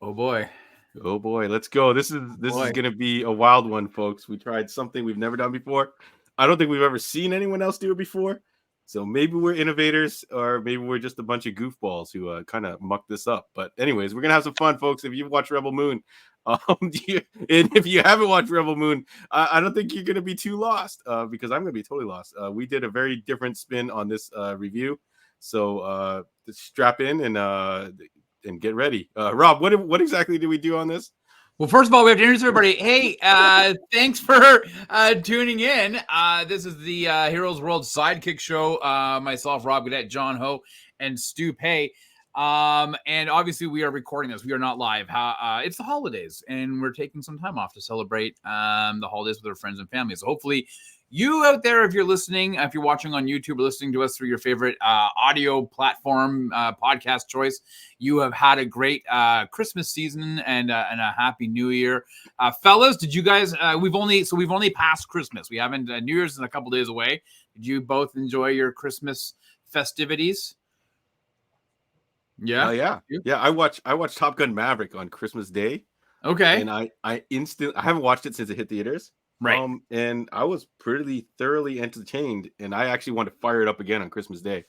Oh boy. Oh boy, let's go. This is gonna be a wild one, folks. We tried something we've never done before. I don't think we've ever seen anyone else do it before. So maybe we're innovators, or maybe we're just a bunch of goofballs who kind of mucked this up. But anyways, we're gonna have some fun, folks. If you've watched Rebel Moon, and if you haven't watched Rebel Moon, I don't think you're gonna be too lost, because I'm gonna be totally lost. We did a very different spin on this review, so strap in and get ready. Rob, what exactly did we do on this? Well, first of all, we have to introduce everybody. Hey, thanks for tuning in. This is the Heroes World Sidekick Show. Myself, Rob Gaudette, John Ho, and Stu Pay. And obviously, we are recording this. We are not live. It's the holidays, and we're taking some time off to celebrate the holidays with our friends and family. So hopefully, you out there, if you're listening, if you're watching on YouTube or listening to us through your favorite audio platform, podcast choice, you have had a great Christmas season and a happy New Year, fellas. Did you guys? We've only passed Christmas. We haven't. New Year's is a couple days away. Did you both enjoy your Christmas festivities? Yeah, yeah. I watched Top Gun Maverick on Christmas Day. Okay, and I haven't watched it since it hit theaters. Right. And I was pretty thoroughly entertained, and I actually want to fire it up again on Christmas Day.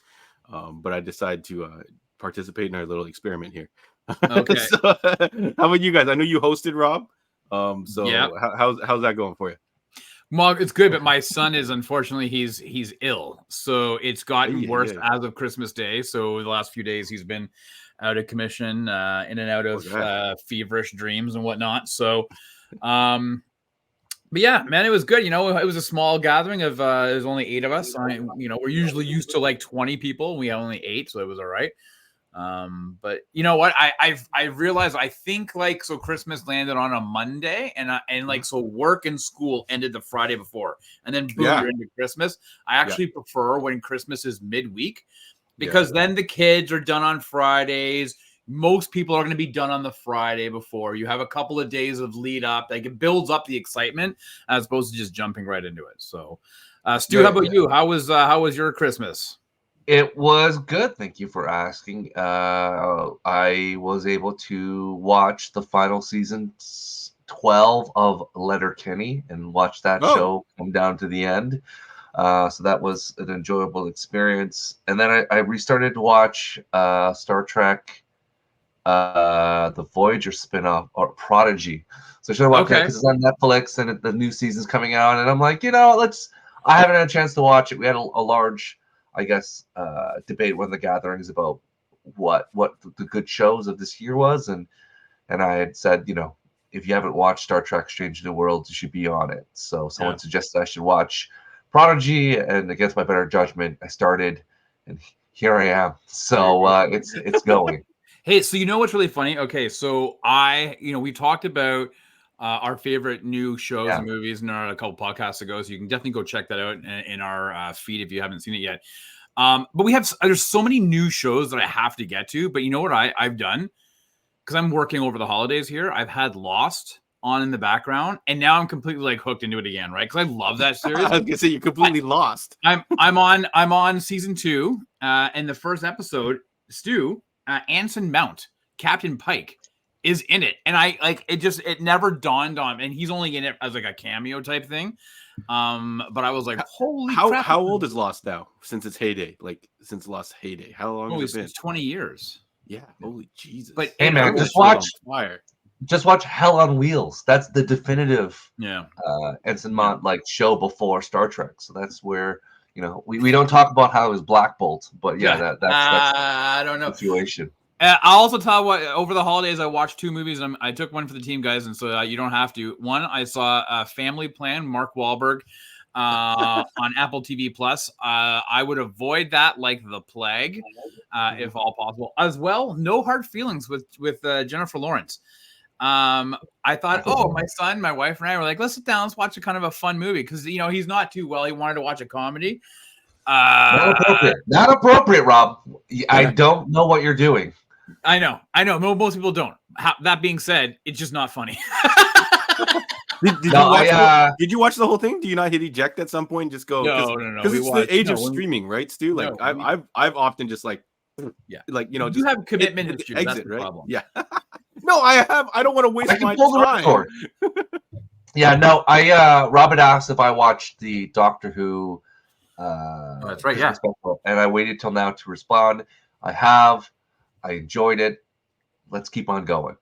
But I decided to participate in our little experiment here. Okay. So, how about you guys? I know you hosted, Rob. So yeah. How's that going for you? Well, it's good, but my son is unfortunately he's ill, so it's gotten worse as of Christmas Day. So the last few days he's been out of commission, in and out of feverish dreams and whatnot. So, but yeah, man, it was good. You know, it was a small gathering of it was only 8 of us. We're usually used to like 20 people. We have only 8, so it was all right. But you know what? I realized I think so Christmas landed on a Monday, and so work and school ended the Friday before, and then boom, you're into Christmas. I actually prefer when Christmas is midweek, because then the kids are done on Fridays. Most people are going to be done on the Friday before. You have a couple of days of lead up. Like, it builds up the excitement as opposed to just jumping right into it. So, Stu, how about you? How was your Christmas? It was good. Thank you for asking. I was able to watch the final season 12 of Letterkenny and watch that show come down to the end. So that was an enjoyable experience. And then I restarted to watch Star Trek, the Voyager spinoff, or Prodigy. So I should watch that because it's on Netflix and the new season's coming out. And I'm like, I haven't had a chance to watch it. We had a large, I guess, debate with the gatherings about what the good shows of this year was, and I had said, if you haven't watched Star Trek: Strange New Worlds, you should be on it. So someone suggested I should watch Prodigy, and against my better judgment, I started, and here I am. So it's going. Hey, so you know what's really funny? Okay, so we talked about our favorite new shows and movies in a couple podcasts ago, so you can definitely go check that out in our feed if you haven't seen it yet. But there's so many new shows that I have to get to. But you know what I've done? Because I'm working over the holidays here, I've had Lost on in the background, and now I'm completely hooked into it again, right? Because I love that series. I was gonna say you're completely lost. I'm on season 2, and the first episode, Stu, Anson Mount, Captain Pike, is in it, and it never dawned on, and he's only in it as a cameo type thing. But I was like, holy crap. How old is Lost now? Since its heyday, since Lost heyday, how long has it been? It's 20 years. Yeah, holy Jesus. But hey man, just watch Hell on Wheels. That's the definitive Anson Mount show before Star Trek. So that's where we don't talk about how it was Black Bolt, but that's I don't know situation. I'll also tell what over the holidays I watched 2 movies, and I took one for the team guys, and so you don't have to. One, I saw Family Plan, Mark Wahlberg, on Apple TV Plus. I would avoid that like the plague, if all possible. As well, No Hard Feelings with Jennifer Lawrence. I thought, my son, my wife, and I were like, let's sit down, let's watch a kind of a fun movie, because he's not too well. He wanted to watch a comedy. Not appropriate, Rob. I don't know what you're doing. I know. Most people don't. That being said, it's just not funny. Did you watch the whole thing? Do you not hit eject at some point? And just go. No. Because it's the age of streaming, right, Stu? I've often just you have commitment and exit, right? Problem. Yeah. No, I have. I don't want to waste my time. Yeah, no. Robert asked if I watched the Doctor Who. That's right. Yeah. Special, and I waited till now to respond. I have. I enjoyed it. Let's keep on going.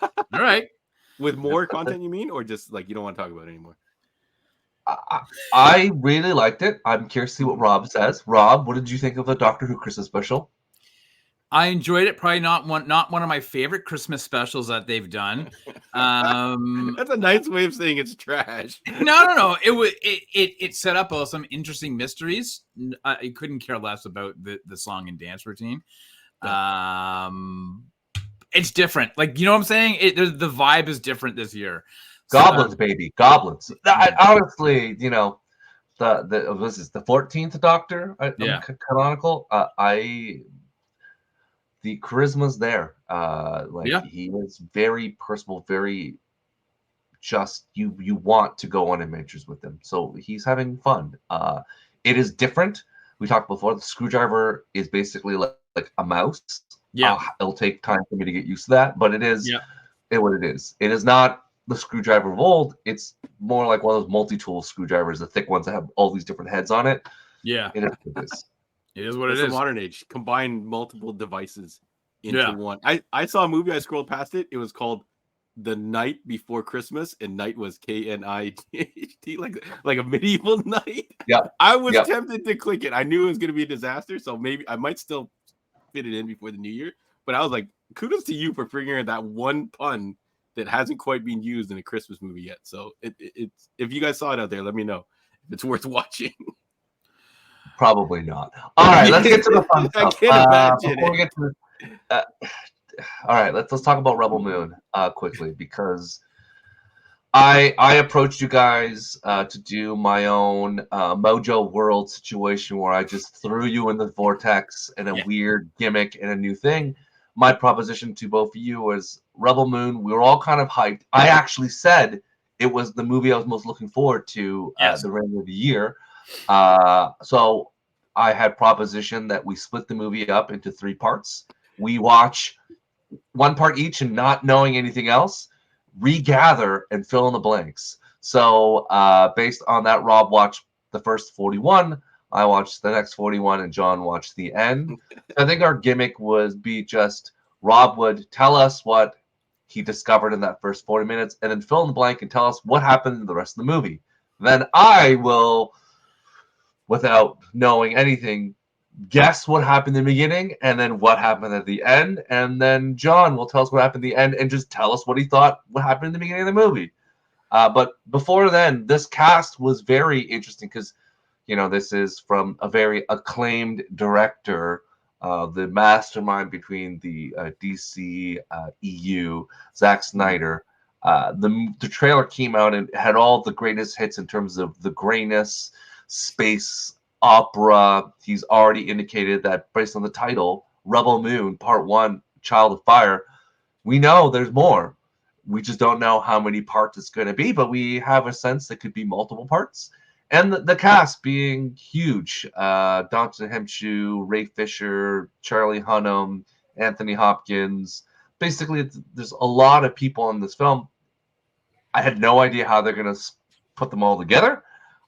All right. With more content, you mean, or just like you don't want to talk about it anymore? I really liked it. I'm curious to see what Rob says. Rob, what did you think of the Doctor Who Christmas special? I enjoyed it. Probably not one of my favorite Christmas specials that they've done. That's a nice way of saying it's trash. No. It set up some interesting mysteries. I couldn't care less about the song and dance routine. It's different. Like, you know what I'm saying? The vibe is different this year. Goblins, baby, goblins. Honestly, you know, this is the 14th Doctor. Canonical. The charisma's there. He is very personal, very just you want to go on adventures with him. So he's having fun. It is different. We talked before. The screwdriver is basically like a mouse. Yeah, it'll take time for me to get used to that, but it is what it is. It is not the screwdriver of old. It's more like one of those multi-tool screwdrivers, the thick ones that have all these different heads on it. Yeah, it is what it is. It is what it is. The modern age. Combine multiple devices into one. I saw a movie. I scrolled past it. It was called The Night Before Christmas, and night was KNIT, like a medieval night. Yeah, I was tempted to click it. I knew it was going to be a disaster, so maybe I might still fit it in before the new year. But I was like, kudos to you for figuring that one pun that hasn't quite been used in a Christmas movie yet. So it's if you guys saw it out there, let me know if it's worth watching. Probably not. All right, let's get to the fun stuff. I can't imagine it. All right, let's talk about Rebel Moon quickly, because I approached you guys to do my own Mojo World situation where I just threw you in the vortex and a weird gimmick and a new thing. My proposition to both of you was Rebel Moon. We were all kind of hyped. I actually said it was the movie I was most looking forward to the remainder of the year. So I had proposition that we split the movie up into 3 parts. We watch one part each and not knowing anything else, regather and fill in the blanks. So based on that, Rob watched the first 41. I watched the next 41, and John watched the end. I think our gimmick would be just Rob would tell us what he discovered in that first 40 minutes and then fill in the blank and tell us what happened in the rest of the movie. Then I will, without knowing anything, guess what happened in the beginning and then what happened at the end. And then John will tell us what happened at the end and just tell us what he thought what happened in the beginning of the movie. But before then, this cast was very interesting because, you know, this is from a very acclaimed director, the mastermind between the DC EU, Zack Snyder. The trailer came out and had all the greatest hits in terms of the grayness, space, opera. He's already indicated that based on the title, Rebel Moon, Part 1, Child of Fire, we know there's more. We just don't know how many parts it's going to be, but we have a sense it could be multiple parts. And the cast being huge. Dante Hemshu, Ray Fisher, Charlie Hunnam, Anthony Hopkins. Basically, there's a lot of people in this film. I had no idea how they're going to put them all together,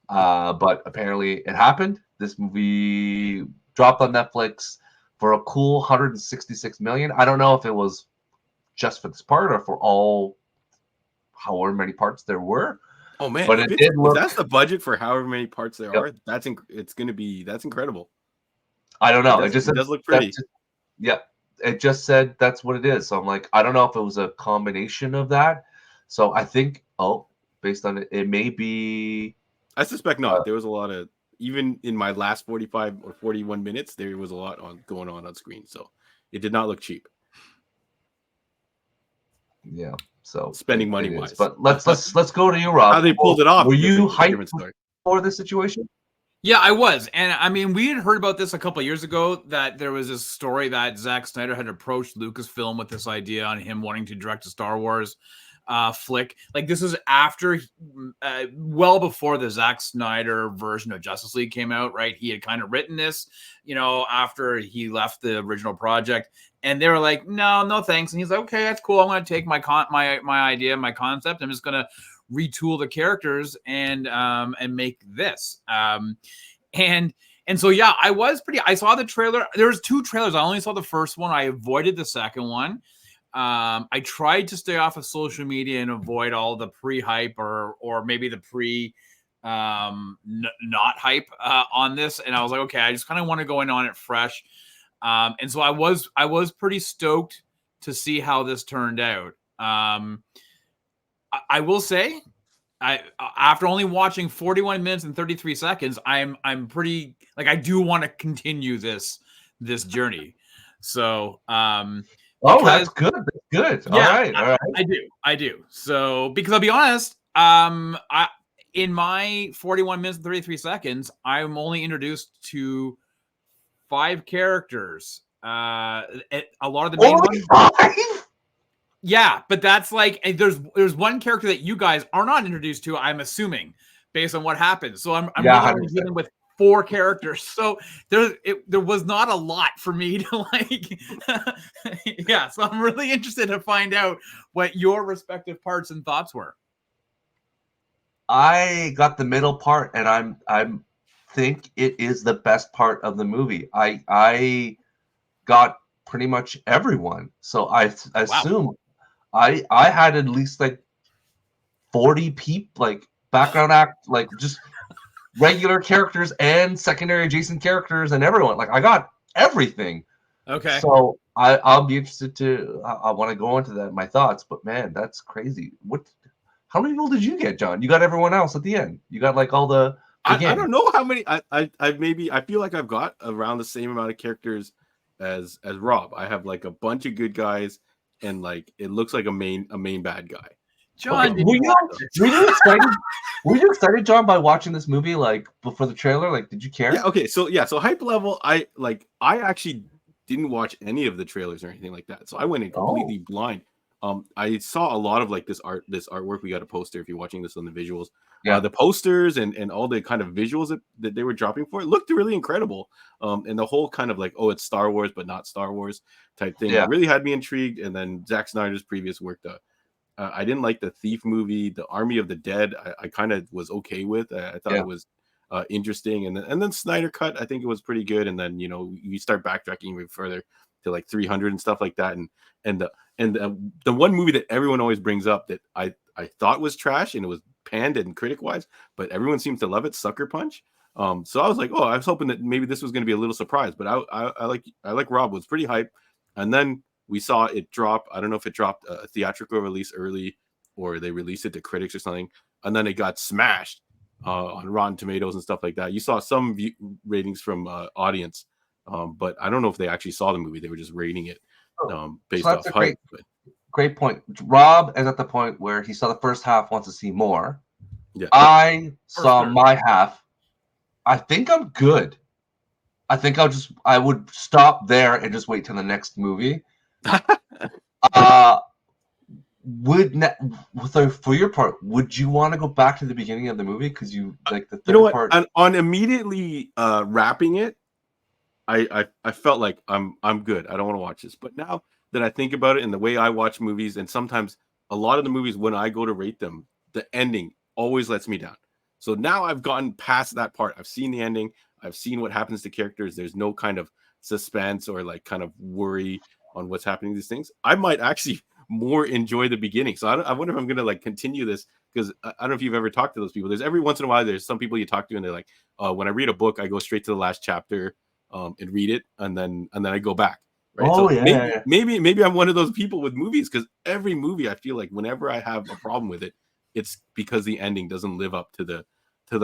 but apparently it happened. This movie dropped on Netflix for a cool $166 million. I don't know if it was just for this part or for all however many parts there were. Oh man! But if that's the budget for however many parts there are, that's incredible. I don't know. It does look pretty. It just said that's what it is. So I'm like, I don't know if it was a combination of that. So I think, based on it, it may be. I suspect not. There was a lot of, even in my last 45 or 41 minutes, there was a lot going on screen. So it did not look cheap. Yeah. So spending money wise, but let's go to you, Rob. How they pulled it off? Were you hyped for this situation? Yeah, I was, and I mean, we had heard about this a couple of years ago that there was this story that Zack Snyder had approached Lucasfilm with this idea on him wanting to direct a Star Wars flick. Like this was after, well before the Zack Snyder version of Justice League came out, right? He had kind of written this, after he left the original project, and they were like, no thanks. And he's like, okay, that's cool. I'm going to take my idea, my concept. I'm just going to retool the characters and make this. And so, yeah, I saw the trailer. There was 2 trailers. I only saw the first one. I avoided the second one. I tried to stay off of social media and avoid all the pre-hype or maybe the not hype on this. And I was like, okay, I just kind of want to go in on it fresh. And so I was pretty stoked to see how this turned out. I will say, after only watching 41 minutes and 33 seconds, I'm pretty I do want to continue this journey. So, that's good. That's good. Yeah, all right. I do. So, because I'll be honest, in my 41 minutes and 33 seconds, I'm only introduced to 5 characters. A lot of the main ones. 5? Yeah, but that's there's one character that you guys are not introduced to, I'm assuming, based on what happens. So I'm really dealing with 4 characters. So there was not a lot for me to yeah. So I'm really interested to find out what your respective parts and thoughts were. I got the middle part, and I'm think it is the best part of the movie. I got pretty much everyone. So I assume. Wow. I had at least 40 people, background act, just regular characters and secondary adjacent characters and everyone. I got everything. Okay. So I'll be interested to. I want to go into that, my thoughts. But man, that's crazy. How many people did you get, John? You got everyone else at the end. You got all the. I don't know how many. I feel like I've got around the same amount of characters as Rob. I have a bunch of good guys. And it looks like a main bad guy. John, okay. Were you excited? Were you excited, John, by watching this movie before the trailer? Did you care? Yeah. Okay. So hype level. I actually didn't watch any of the trailers or anything like that. So I went in completely blind. I saw a lot of this artwork. We got a poster if you're watching this on the visuals. Yeah. The posters and all the kind of visuals that they were dropping for it looked really incredible. And the whole kind of it's Star Wars but not Star Wars type thing really had me intrigued. And then Zack Snyder's previous work, I didn't like the Thief movie, the Army of the Dead. I kind of was okay with. I thought it was interesting. And then Snyder Cut, I think it was pretty good. And then you start backtracking even further to 300 and stuff like that. And the one movie that everyone always brings up that I thought was trash and it was panned and critic wise, but everyone seems to love it, Sucker Punch. So I was like, I was hoping that maybe this was going to be a little surprise, but I like Rob was pretty hype. And then we saw it drop. I don't know if it dropped a theatrical release early or they released it to critics or something. And then it got smashed on Rotten Tomatoes and stuff like that. You saw some ratings from audience, but I don't know if they actually saw the movie. They were just rating it based off hype. Great point. Rob is at the point where he saw the first half, wants to see more. Yeah. I saw my half. I think I'm good. I think I would stop there and just wait till the next movie. For your part, would you want to go back to the beginning of the movie because you like the third part? On immediately wrapping it, I felt like I'm good. I don't want to watch this. But now that I think about it and the way I watch movies, and sometimes a lot of the movies when I go to rate them, the ending always lets me down. So now I've gotten past that part. I've seen the ending. I've seen what happens to characters. There's no kind of suspense or kind of worry on what's happening to these things. I might actually more enjoy the beginning. So I wonder if I'm going to continue this, because I don't know if you've ever talked to those people. There's every once in a while, there's some people you talk to and they're like, when I read a book, I go straight to the last chapter and read it. And then I go back. Right. Oh, so yeah. Maybe I'm one of those people with movies, because every movie I feel like whenever I have a problem with it, it's because the ending doesn't live up to the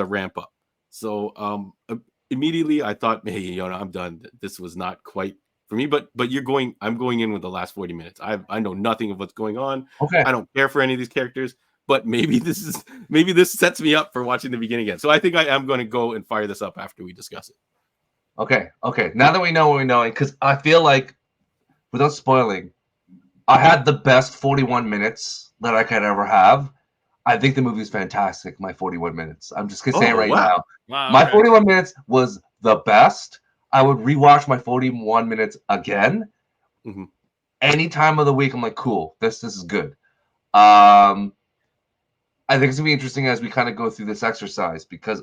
ramp up. So immediately I thought, hey, I'm done. This was not quite for me, but I'm going in with the last 40 minutes. I know nothing of what's going on. Okay. I don't care for any of these characters, but maybe this sets me up for watching the beginning again. So I think I am going to go and fire this up after we discuss it. Okay. Now that we know what we know, because I feel like, without spoiling, I had the best 41 minutes that I could ever have. I think the movie is fantastic. My 41 minutes. I'm just gonna say it right now. Wow, My 41 minutes was the best. I would rewatch my 41 minutes again. Mm-hmm. Any time of the week. I'm like, cool. This is good. I think it's gonna be interesting as we kind of go through this exercise because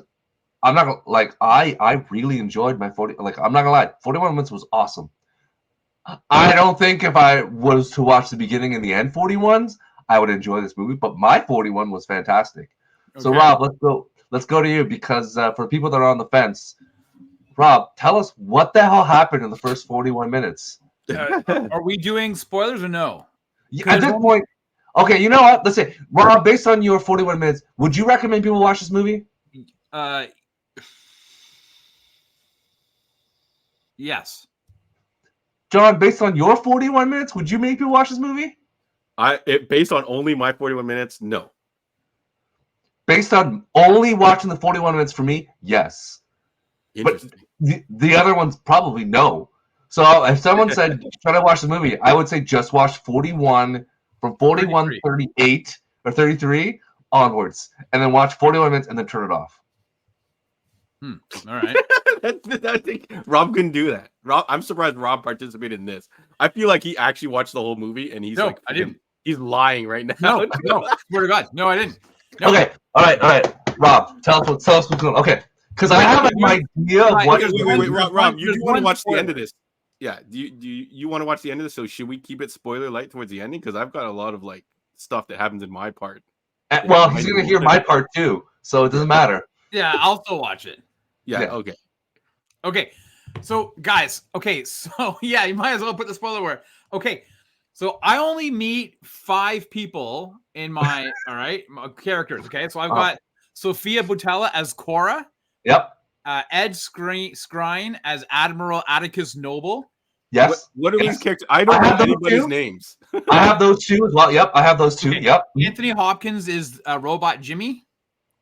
I'm not gonna like I really enjoyed my 40. Like I'm not gonna lie, 41 minutes was awesome. I don't think if I was to watch the beginning and the end 41s, I would enjoy this movie. But my 41 was fantastic. Okay. So Rob, let's go to you because for people that are on the fence, Rob, tell us what the hell happened in the first 41 minutes. Are we doing spoilers or no? At this point, okay, you know what? Let's say, Rob, based on your 41 minutes, would you recommend people watch this movie? Yes. John, based on your 41 minutes, would you make people watch this movie? Based on only my 41 minutes, no. Based on only watching the 41 minutes for me, yes. But the other ones probably no. So if someone said try to watch the movie, I would say just watch 41 from 41 38 or 33 onwards, and then watch 41 minutes and then turn it off. All right. I think Rob couldn't do that. I'm surprised Rob participated in this. I feel like he actually watched the whole movie, and he's I didn't. He's lying right now. No, swear to God, no, I didn't. No. Okay, all right. Rob, tell us what's going on. Okay, because I have an idea of what. Wait, Rob, you do want to watch the end of this? Yeah. Do you want to watch the end of this? So should we keep it spoiler light towards the ending? Because I've got a lot of like stuff that happens in my part. Well, he's gonna hear my part too, so it doesn't matter. Yeah, I'll still watch it. Yeah. Okay. So guys, yeah, you might as well put the spoiler word. Okay. So I only meet 5 people in my characters. Okay. So I've got Sophia Boutella as Cora. Yep. Ed Skrein as Admiral Atticus Noble. Yes. What are these characters? I don't know anybody's names. I have those 2 as well. Yep. I have those 2. Okay. Yep. Anthony Hopkins is Robot Jimmy.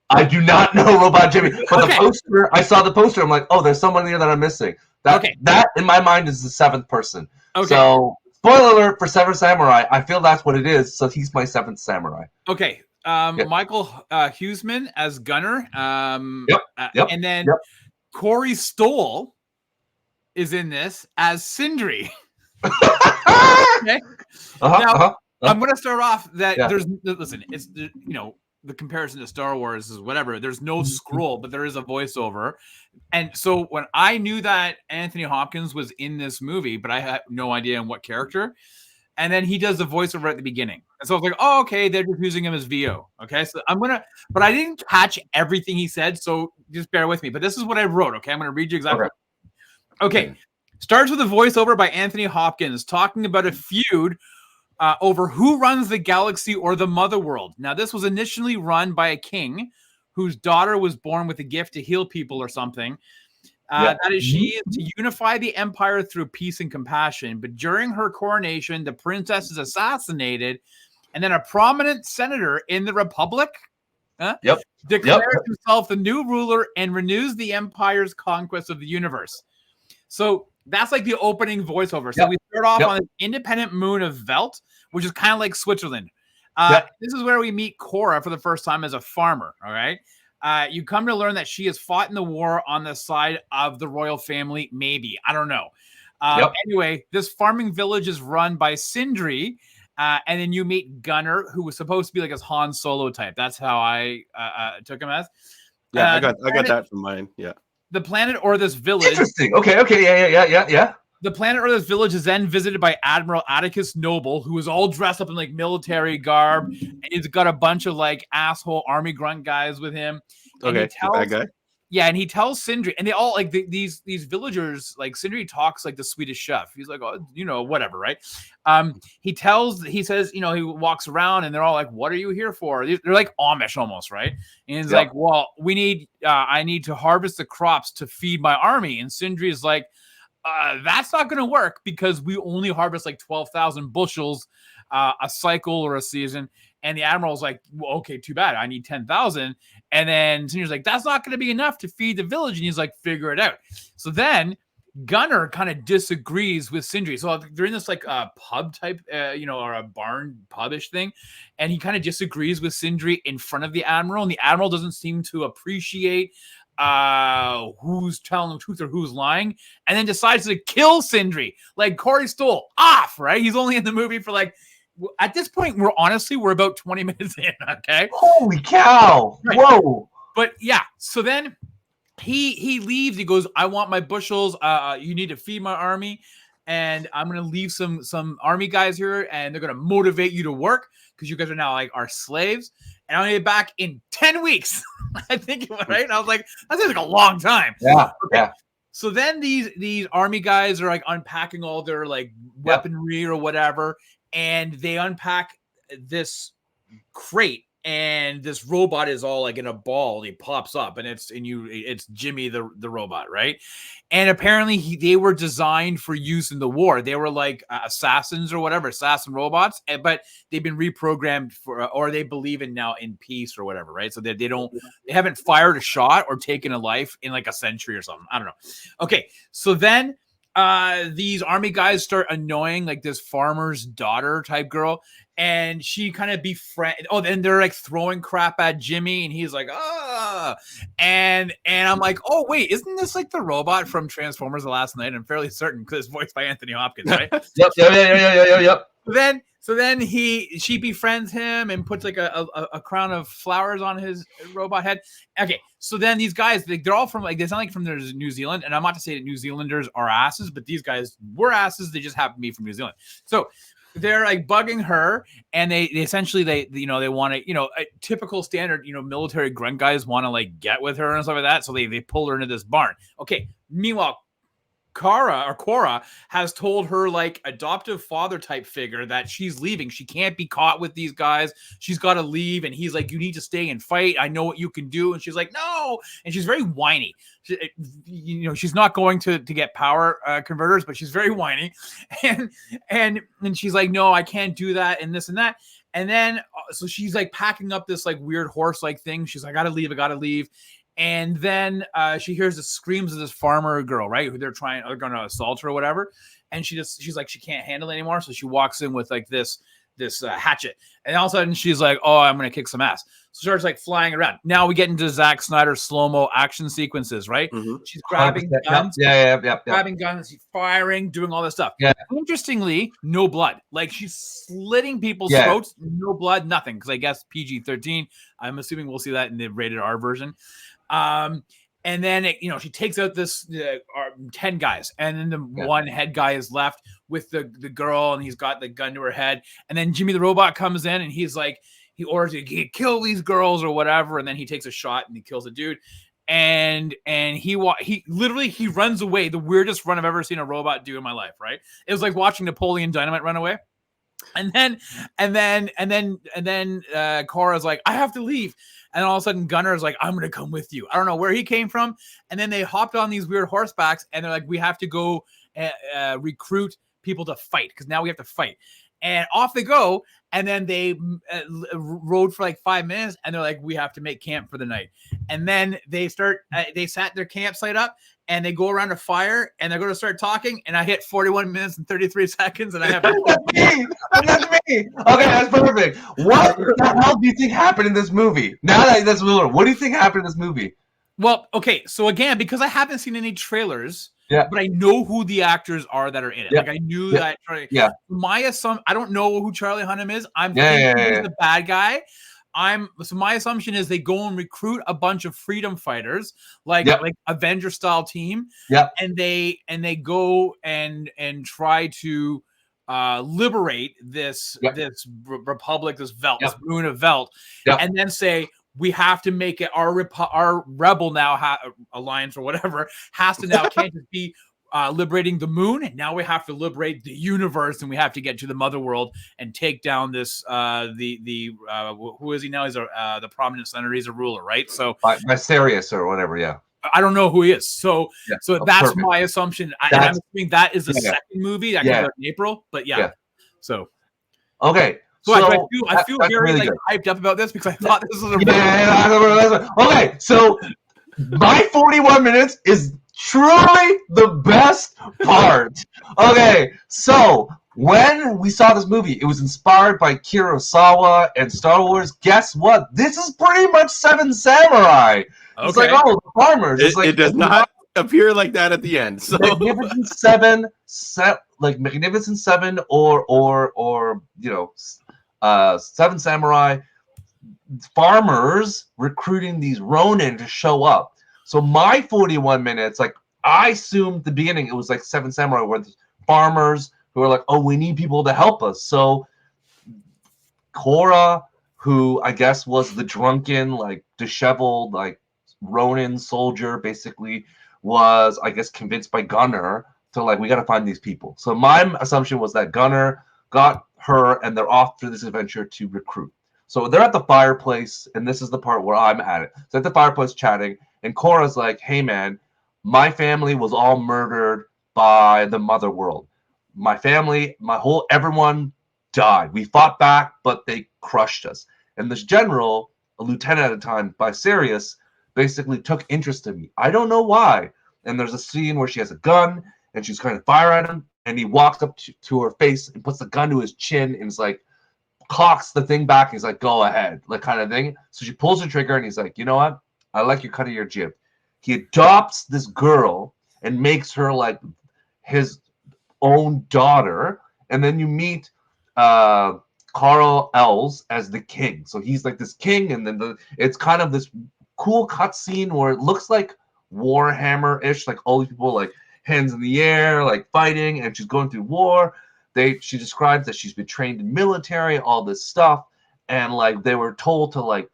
I do not know Robot Jimmy, but the poster, I saw the poster. I'm like, oh, there's someone here that I'm missing. That in my mind is the 7th person. Okay. So, spoiler alert for Seventh Samurai. I feel that's what it is. So he's my 7th samurai. Okay. Michael Huseman as Gunner. Yep. And then Corey Stoll is in this as Sindri. Okay. I'm going to start off that it's the comparison to Star Wars is whatever. There's no scroll, but there is a voiceover. And so when I knew that Anthony Hopkins was in this movie, but I had no idea in what character, and then he does the voiceover at the beginning. And so I was like, oh, okay, they're just using him as VO. Okay, so but I didn't catch everything he said, so just bear with me. But this is what I wrote, okay? I'm going to read you exactly. Okay. Starts with a voiceover by Anthony Hopkins talking about a feud over who runs the galaxy or the mother world. Now, this was initially run by a king whose daughter was born with a gift to heal people or something. That is, she is to unify the empire through peace and compassion. But during her coronation, the princess is assassinated, and then a prominent senator in the Republic declares himself the new ruler and renews the empire's conquest of the universe. So that's like the opening voiceover. So we start off on an independent moon of Velt, which is kind of like Switzerland. This is where we meet Cora for the first time as a farmer. All right. You come to learn that she has fought in the war on the side of the royal family. Maybe. I don't know. Anyway, this farming village is run by Sindri. And then you meet Gunner, who was supposed to be like his Han Solo type. That's how I took him as. Yeah, I got that from mine. Yeah. The planet or this village. Interesting. Okay. Yeah. The planet or this village is then visited by Admiral Atticus Noble, who is all dressed up in like military garb. And he's got a bunch of like asshole army grunt guys with him. And bad guy. Yeah, and he tells Sindri, and they all like these villagers, like Sindri talks like the Swedish chef. He's like, oh, whatever, right? He says, he walks around, and they're all like, "What are you here for?" They're like Amish almost, right? And he's like, "Well, I need to harvest the crops to feed my army." And Sindri is like, "That's not going to work because we only harvest like 12,000 bushels a cycle or a season." And the admiral's like, well, okay, too bad. I need 10,000. And then Sindri's like, that's not going to be enough to feed the village. And he's like, figure it out. So then Gunner kind of disagrees with Sindri. So they're in this like pub type, or a barn pubish thing, and he kind of disagrees with Sindri in front of the Admiral, and the Admiral doesn't seem to appreciate who's telling the truth or who's lying, and then decides to kill Sindri. Like Corey Stoll off, right? He's only in the movie for like, at this point, we're about 20 minutes in, okay? Holy cow! Right. Whoa! But yeah, so then he leaves. He goes, I want my bushels. You need to feed my army, and I'm gonna leave some army guys here, and they're gonna motivate you to work because you guys are now like our slaves. And I'm gonna be back in 10 weeks. I think, right? And I was like, that seems like a long time. Yeah. Okay. Yeah. So then these army guys are like unpacking all their like weaponry or whatever, and they unpack this crate, and this robot is all like in a ball. And he pops up, and it's Jimmy the robot, right? And apparently they were designed for use in the war. They were like assassins or whatever, assassin robots, but they've been reprogrammed or they believe in now in peace or whatever, right? So they haven't fired a shot or taken a life in like a century or something. I don't know. Okay, so then these army guys start annoying like this farmer's daughter type girl, and she kind of then they're like throwing crap at Jimmy, and he's like, and I'm like, oh wait, isn't this like the robot from Transformers the Last Night? I'm fairly certain because it's voiced by Anthony Hopkins, right? Yep. So then she befriends him and puts like a crown of flowers on his robot head. Okay, so then these guys, they're all from like, they sound like from New Zealand, and I'm not to say that New Zealanders are asses, but these guys were asses. They just happen to be from New Zealand. So they're like bugging her, and they essentially they want to, a typical standard, military grunt guys want to like get with her and stuff like that. So they pull her into this barn. Okay, meanwhile, Cora has told her like adoptive father type figure that she's leaving. She can't be caught with these guys. She's got to leave. And he's like, you need to stay and fight. I know what you can do. And she's like, no. And she's very whiny. She's not going to get power converters, but she's very whiny. And she's like, no, I can't do that. And this and that. And then, so she's like packing up this like weird horse like thing. She's like, I gotta leave. And then she hears the screams of this farmer girl, right? Who they're going to assault her or whatever. And she's like, she can't handle it anymore. So she walks in with like this hatchet. And all of a sudden she's like, oh, I'm going to kick some ass. So she starts like flying around. Now we get into Zack Snyder slow-mo action sequences, right? Mm-hmm. She's grabbing guns. Grabbing guns, she's firing, doing all this stuff. Yeah. Interestingly, no blood. Like she's slitting people's throats, no blood, nothing. Because I guess PG-13. I'm assuming we'll see that in the rated R version. And then she takes out this 10 guys, and then the one head guy is left with the girl, and he's got the gun to her head. And then Jimmy the robot comes in, and he's like, he orders you kill these girls or whatever, and then he takes a shot and he kills a dude. And he literally runs away, the weirdest run I've ever seen a robot do in my life. Right? It was like watching Napoleon Dynamite run away. And then Cora's like, I have to leave. And all of a sudden Gunner's like, I'm going to come with you. I don't know where he came from. And then they hopped on these weird horsebacks, and they're like, we have to go recruit people to fight, because now we have to fight. And off they go. And then they rode for like 5 minutes, and they're like, we have to make camp for the night. And then they sat their campsite up, and they go around a fire, and they're going to start talking. And I hit 41 minutes and 33 seconds, and I have that's me. Okay, that's perfect. What the hell do you think happened in this movie? Now that's what do you think happened in this movie? Well, okay, so again, because I haven't seen any trailers, but I know who the actors are that are in it. Like I knew that. My assumption, I don't know who Charlie Hunnam is. I'm thinking he's the bad guy. So my assumption is they go and recruit a bunch of freedom fighters, like Avenger style team. And they go and try to liberate this republic, this Velt, this moon of Velt, and then say, we have to make it our rebel now alliance or whatever has to now can't just be liberating the moon. Now we have to liberate the universe, and we have to get to the mother world and take down this who is he now? He's the prominent senator. He's a ruler, right? So Mysterious or whatever. Yeah, I don't know who he is. So that's perfect. My assumption. I'm assuming that is the second movie that comes out in April. But so okay. So I feel very really hyped up about this because I thought this was a okay. So my 41 minutes is truly the best part. Okay, so when we saw this movie, it was inspired by Kurosawa and Star Wars. Guess what? This is pretty much Seven Samurai. It's like, Okay. oh, the farmers. It's like It does not appear like that at the end. So Magnificent Seven, like Magnificent Seven, or Seven Samurai. Farmers recruiting these Ronin to show up. So my 41 minutes, like I assumed at the beginning it was like Seven Samurai, where the farmers who are like, oh, we need people to help us. So Korra, who I guess was the drunken, like disheveled, like Ronin soldier, basically was, I guess, convinced by Gunner to like, we got to find these people. So my assumption was that Gunner got her and they're off to this adventure to recruit. So they're at the fireplace, and this is the part where I'm at it. So at the fireplace chatting, and Korra's like, hey man, my family was all murdered by the mother world. My family, everyone died. We fought back, but they crushed us. And this general, a lieutenant at the time, by Sirius, basically took interest in me. I don't know why. And there's a scene where she has a gun, and she's going to fire at him, and he walks up to her face and puts the gun to his chin, and is like, cocks the thing back. He's like, go ahead, like kind of thing. So she pulls the trigger and he's like, you know what? I like your cut of your jib. He adopts this girl and makes her like his own daughter. And then you meet Carl Els as the king. So he's like this king. And then it's kind of this cool cutscene where it looks like Warhammer-ish, like all these people like hands in the air, like fighting, and she's going through war. She describes that she's been trained in military, all this stuff, and like they were told to like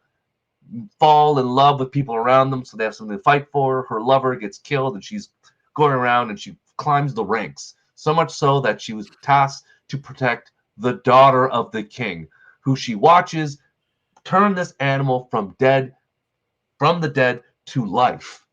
fall in love with people around them, so they have something to fight for. Her lover gets killed, and she's going around and she climbs the ranks, so much so that she was tasked to protect the daughter of the king, who she watches turn this animal from the dead to life.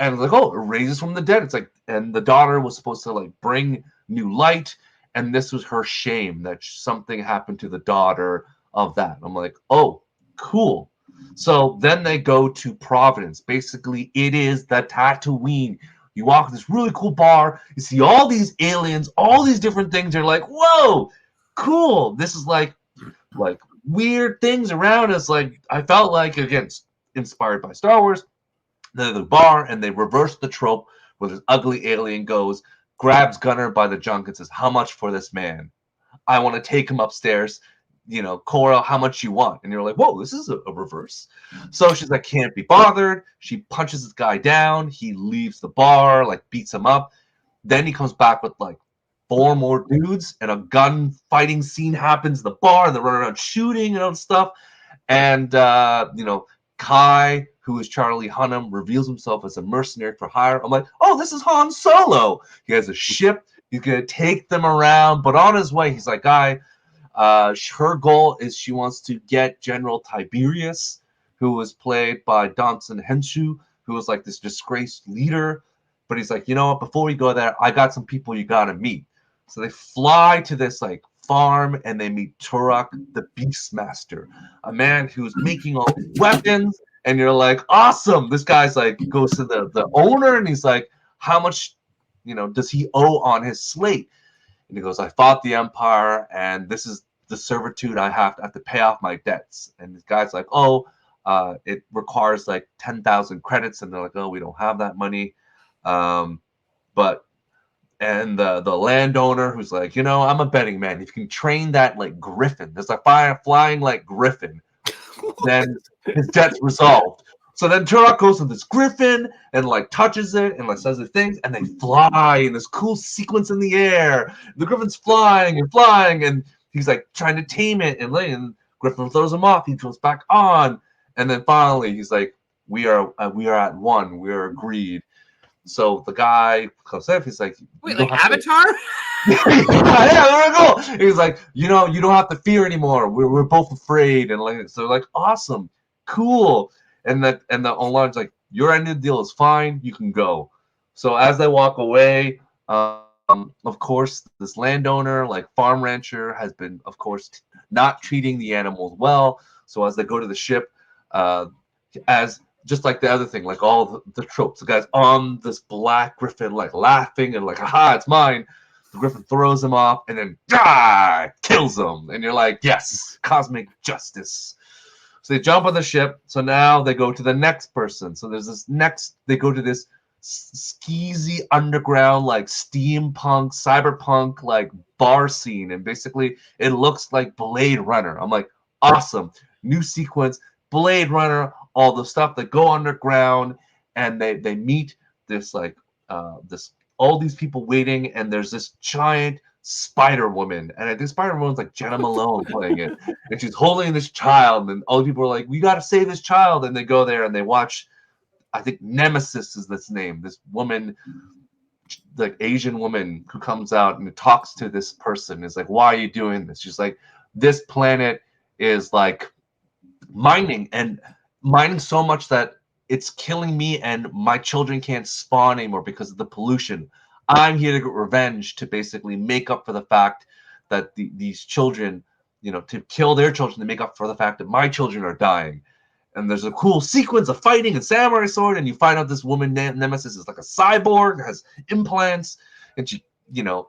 And it's like, oh, it raises from the dead. It's like, and the daughter was supposed to like bring new light. And this was her shame that something happened to the daughter of that. I'm like, oh, cool. So then they go to Providence. Basically, it is the Tatooine. You walk in this really cool bar. You see all these aliens, all these different things. You're like, whoa, cool. This is like weird things around us. Like I felt like, again, inspired by Star Wars. They're the bar, and they reverse the trope where this ugly alien goes, grabs Gunner by the junk and says, how much for this man? I want to take him upstairs. You know, Korra, how much you want? And you're like, whoa, this is a reverse. So she's like, can't be bothered. She punches this guy down. He leaves the bar, like beats him up. Then he comes back with like 4 more dudes, and a gun fighting scene happens in the bar. And they're running around shooting and all stuff. And, Kai, who is Charlie Hunnam, reveals himself as a mercenary for hire. I'm like, oh, this is Han Solo. He has a ship. He's going to take them around. But on his way, he's like, guy, her goal is she wants to get General Tiberius, who was played by Danson Henshu, who was like this disgraced leader. But he's like, you know what? Before we go there, I got some people you got to meet. So they fly to this like farm, and they meet Turok, the Beastmaster, a man who's making all these weapons. And you're like, awesome. This guy's like, goes to the owner, and he's like, how much, does he owe on his slate? And he goes, I fought the Empire, and this is the servitude I have to pay off my debts. And this guy's like, oh, it requires like 10,000 credits. And they're like, oh, we don't have that money. And the landowner who's like, I'm a betting man. If you can train that like griffin, there's a flying like griffin, then his debt's resolved. So then Turok goes to this griffin and like touches it and like says the things, and they fly in this cool sequence in the air. The griffin's flying, and he's like trying to tame it, and Griffin throws him off. He goes back on, and then finally he's like, "We are at one. We are agreed." So the guy comes up. He's like, wait, like Avatar? Yeah, there we go. He's like, you don't have to fear anymore. We're both afraid, and like so, like awesome, cool. And the online's like, your end of the deal is fine. You can go. So as they walk away, of course, this landowner, like farm rancher, has been, of course, not treating the animals well. So as they go to the ship, as just like the other thing, like all the tropes. The guy's on this black griffin, like laughing and like, "Aha, it's mine." The griffin throws him off and then kills him. And you're like, yes, cosmic justice. So they jump on the ship. So now they go to the next person. So there's this next, they go to this skeezy underground, like steampunk, cyberpunk, like bar scene. And basically it looks like Blade Runner. I'm like, awesome. New sequence, Blade Runner, all the stuff that go underground. And they meet this like, this all these people waiting, and there's this giant Spider Woman, and I think Spider Woman's like Jenna Malone playing it, and she's holding this child, and all the people are like, "We got to save this child," and they go there and they watch. I think Nemesis is this name. This woman, like Asian woman, who comes out and talks to this person. Is like, "Why are you doing this?" She's like, "This planet is like mining so much that it's killing me and my children can't spawn anymore because of the pollution. I'm here to get revenge to basically make up for the fact that these children, to kill their children to make up for the fact that my children are dying." And there's a cool sequence of fighting and samurai sword, and you find out this woman Nemesis is like a cyborg, has implants, and she,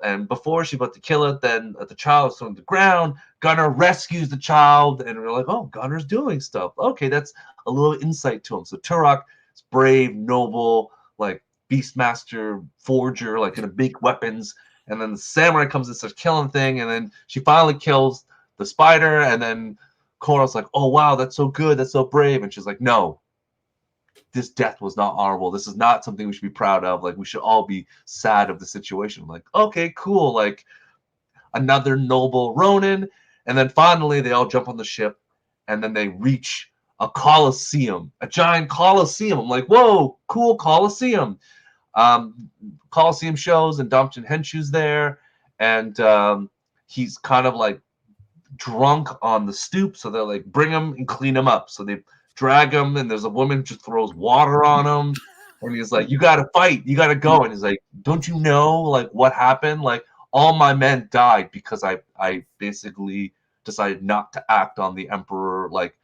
and before she's about to kill it, then the child is on the ground. Gunner rescues the child, and we're like, oh, Gunner's doing stuff. Okay, that's a little insight to him. So Turok is brave, noble, like Beastmaster, forger, like gonna make weapons. And then the samurai comes and starts killing thing, and then she finally kills the spider, and then Korra's like, oh wow, that's so good, that's so brave. And she's like, no, this death was not honorable. This is not something we should be proud of. Like, we should all be sad of the situation. I'm like, okay, cool. Like, another noble Ronin. And then finally, they all jump on the ship, and then they reach a Colosseum, a giant Colosseum. I'm like, whoa, cool Colosseum. Colosseum shows, and Damchen Henshu's there, and he's kind of like drunk on the stoop. So they're like, bring him and clean him up. So they drag him, and there's a woman who just throws water on him, and he's like, you gotta fight, you gotta go. And he's like, don't you know like what happened? Like, all my men died because I basically decided not to act on the emperor, like,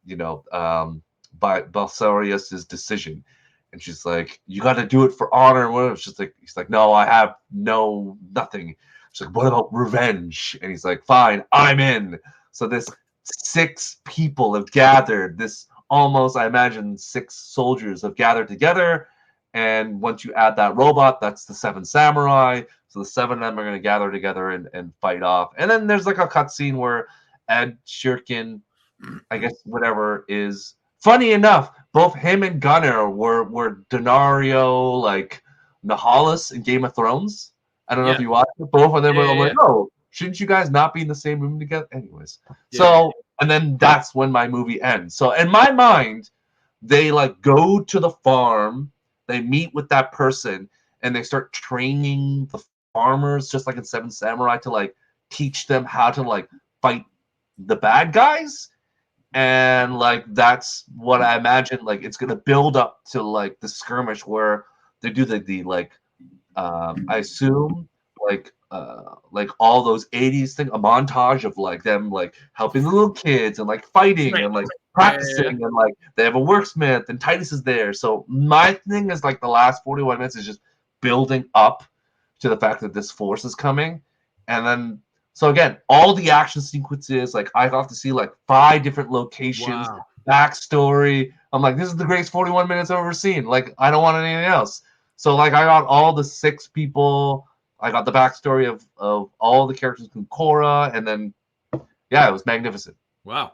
by Belsarius's decision. And she's like, you got to do it for honor. And whatever. He's like, no, I have nothing. She's like, what about revenge? And he's like, fine, I'm in. So this 6 people have gathered. This almost, I imagine, 6 soldiers have gathered together. And once you add that robot, that's the 7 samurai. So the 7 of them are going to gather together and fight off. And then there's like a cutscene where Ed Shirkin, I guess whatever, is funny enough. Both him and Gunner were Denario, like Nahalias in Game of Thrones. I don't know if you watched it. Both of them were like, oh, shouldn't you guys not be in the same room together? Anyways. So, and then that's when my movie ends. So in my mind, they like go to the farm, they meet with that person, and they start training the farmers, just like in 7 Samurai, to like teach them how to like fight the bad guys. And like that's what I imagine, like it's gonna build up to like the skirmish where they do the like I assume like all those 80s thing, a montage of like them like helping the little kids and like fighting and like practicing and like they have a worksmith and Titus is there. So my thing is like the last 41 minutes is just building up to the fact that this force is coming. And then so again, all the action sequences, like I got to see like 5 different locations, backstory. I'm like, this is the greatest 41 minutes I've ever seen. Like, I don't want anything else. So like I got all the 6 people. I got the backstory of all the characters from Korra, and then it was magnificent. Wow.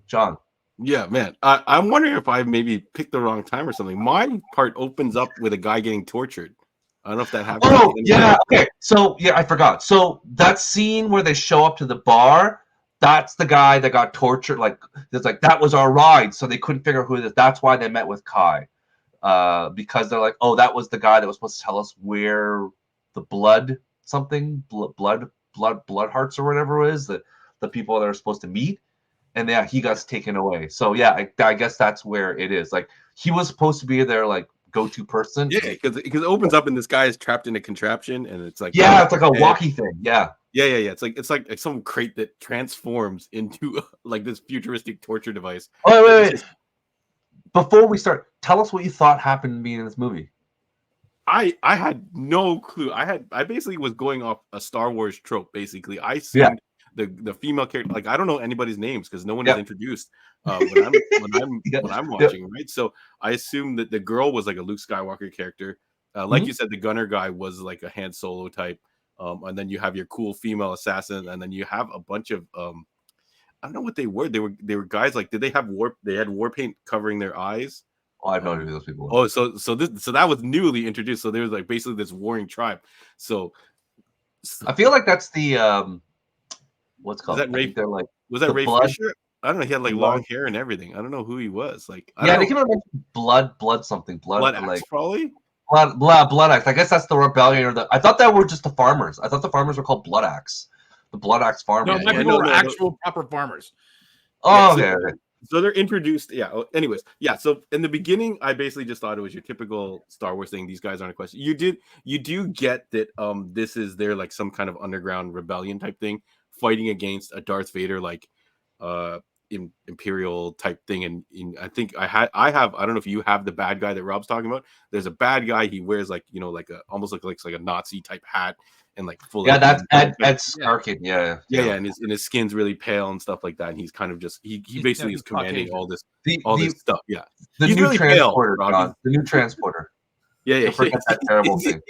John. Yeah, man. I'm wondering if I maybe picked the wrong time or something. My part opens up with a guy getting tortured. I don't know if that happened. Oh, yeah. Okay. So, I forgot. So, that scene where they show up to the bar, that's the guy that got tortured. Like, it's like, that was our ride. So, they couldn't figure out who it is. That's why they met with Kai. Because they're like, oh, that was the guy that was supposed to tell us where the blood hearts or whatever it is, the people that are supposed to meet. And he got taken away. So, I guess that's where it is. Like, he was supposed to be there, like, go-to person. Yeah, because it opens up and this guy is trapped in a contraption, and it's like it's like a walkie thing. Yeah. It's like some crate that transforms into like this futuristic torture device. Oh wait. before we start, tell us what you thought happened to me in this movie. I had no clue. I basically was going off a Star Wars trope. Basically, I seen the female character. Like I don't know anybody's names because no one is introduced when I'm watching. Right, so I assumed that the girl was like a Luke Skywalker character. Like you said, the gunner guy was like a Han Solo type. And then you have your cool female assassin, and then you have a bunch of I don't know what they were. They were guys like, did they have war? They had war paint covering their eyes. Oh, I have no idea who those people were. Oh, so that was newly introduced. So there was like basically this warring tribe. So I feel like that's the what's called. Is that Ray? Like, was that Ray Fisher? I don't know. He had like long hair and everything. I don't know who he was. Like they came out with blood something. Blood Axe, like probably. Blood Axe. I guess that's the rebellion or the. I thought that were just the farmers. I thought the farmers were called Blood Axe. The Blood Axe farmers. No, people were actual proper farmers. Oh, okay. So they're introduced. Yeah. Anyways, yeah. So in the beginning, I basically just thought it was your typical Star Wars thing. These guys aren't a question. You do get that. This is their like some kind of underground rebellion type thing, fighting against a Darth Vader like, Imperial type thing. And I think I have. I don't know if you have the bad guy that Rob's talking about. There's a bad guy. He wears like like a almost like a Nazi type hat. And like full that's Ed Starkin. Yeah. And his skin's really pale and stuff like that. And he's kind of just he basically is commanding all this stuff. Yeah, the he's new really transporter, pale, John, the new transportor. Yeah. Forget that terrible thing.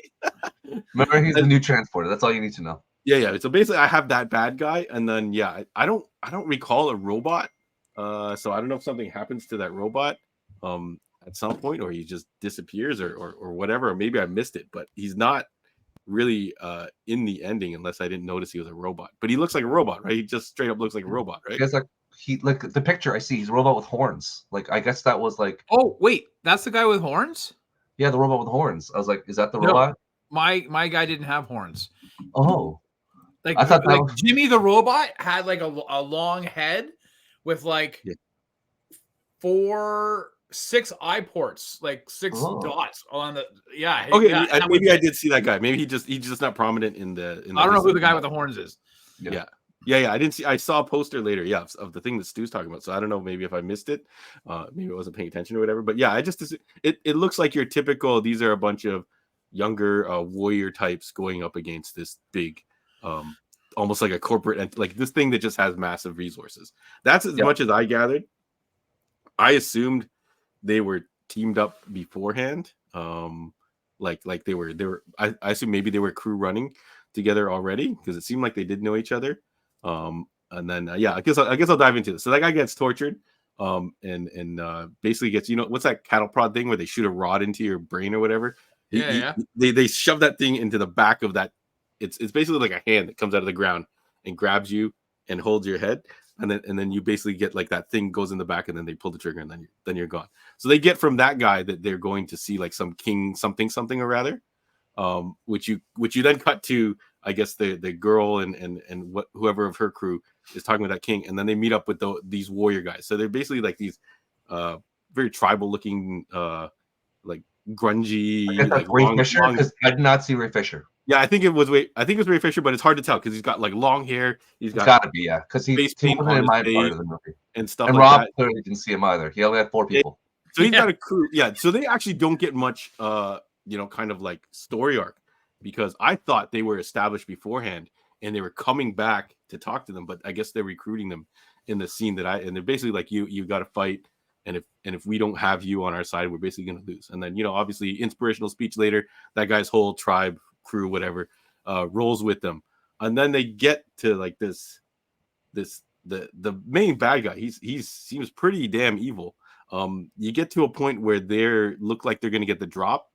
Remember, he's the new transporter. That's all you need to know. Yeah. So basically, I have that bad guy, and then I don't recall a robot. So I don't know if something happens to that robot at some point, or he just disappears, or whatever. Or maybe I missed it, but he's not really in the ending unless I didn't notice he was a robot. But he looks like a robot, right? He just straight up looks like a robot, right? It's like the picture I see, he's a robot with horns. Like I guess that was like, oh wait, that's the guy with horns? Yeah, the robot with horns. I was like, is that the robot? My guy didn't have horns. Oh, like I thought like Jimmy the robot had like a long head with like 6 eye ports, like 6 dots on the okay. Maybe I did see that guy. Maybe he's just not prominent in the. I don't know who the guy with the horns is. Yeah. I didn't see. I saw a poster later. Yeah, of the thing that Stu's talking about. So I don't know. Maybe if I missed it, maybe I wasn't paying attention or whatever. But yeah, it looks like your typical. These are a bunch of younger warrior types going up against this big, almost like a corporate, like this thing that just has massive resources. That's as much as I gathered. I assumed they were teamed up beforehand. Like they were. I assume maybe they were crew running together already because it seemed like they did know each other. And then I guess I'll dive into this. So that guy gets tortured, and basically gets, what's that cattle prod thing where they shoot a rod into your brain or whatever? They shove that thing into the back of that. It's basically like a hand that comes out of the ground and grabs you and holds your head. And then you basically get like that thing goes in the back, and then they pull the trigger, and then you're gone. So they get from that guy that they're going to see like some king something or rather, which you then cut to, I guess the girl and whoever of her crew is talking with that king, and then they meet up with these warrior guys. So they're basically like these very tribal looking, like grungy. Like Ray Fisher, because I did not see Ray Fisher. Yeah, I think it was Ray Fisher, but it's hard to tell because he's got like long hair. It's got to be, because he's paint on in my his part of the movie and stuff. And like Rob that. clearly didn't see him either. He only had 4 people. So he's got a crew. Yeah, so they actually don't get much, kind of like story arc, because I thought they were established beforehand and they were coming back to talk to them, but I guess they're recruiting them in the scene and they're basically like, you got to fight. And if we don't have you on our side, we're basically going to lose. And then, obviously inspirational speech later, that guy's whole tribe, crew, whatever, rolls with them. And then they get to like the main bad guy. He seems pretty damn evil. You get to a point where they look like they're going to get the drop.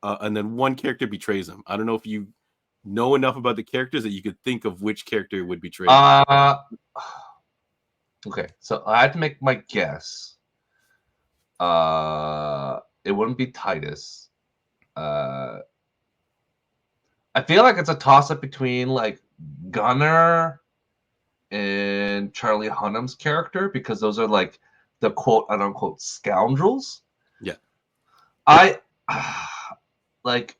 And then one character betrays them. I don't know if you know enough about the characters that you could think of which character would betray them. Okay, so I had to make my guess. It wouldn't be Titus. I feel like it's a toss-up between like Gunner and Charlie Hunnam's character, because those are like the quote unquote scoundrels. Yeah. I like,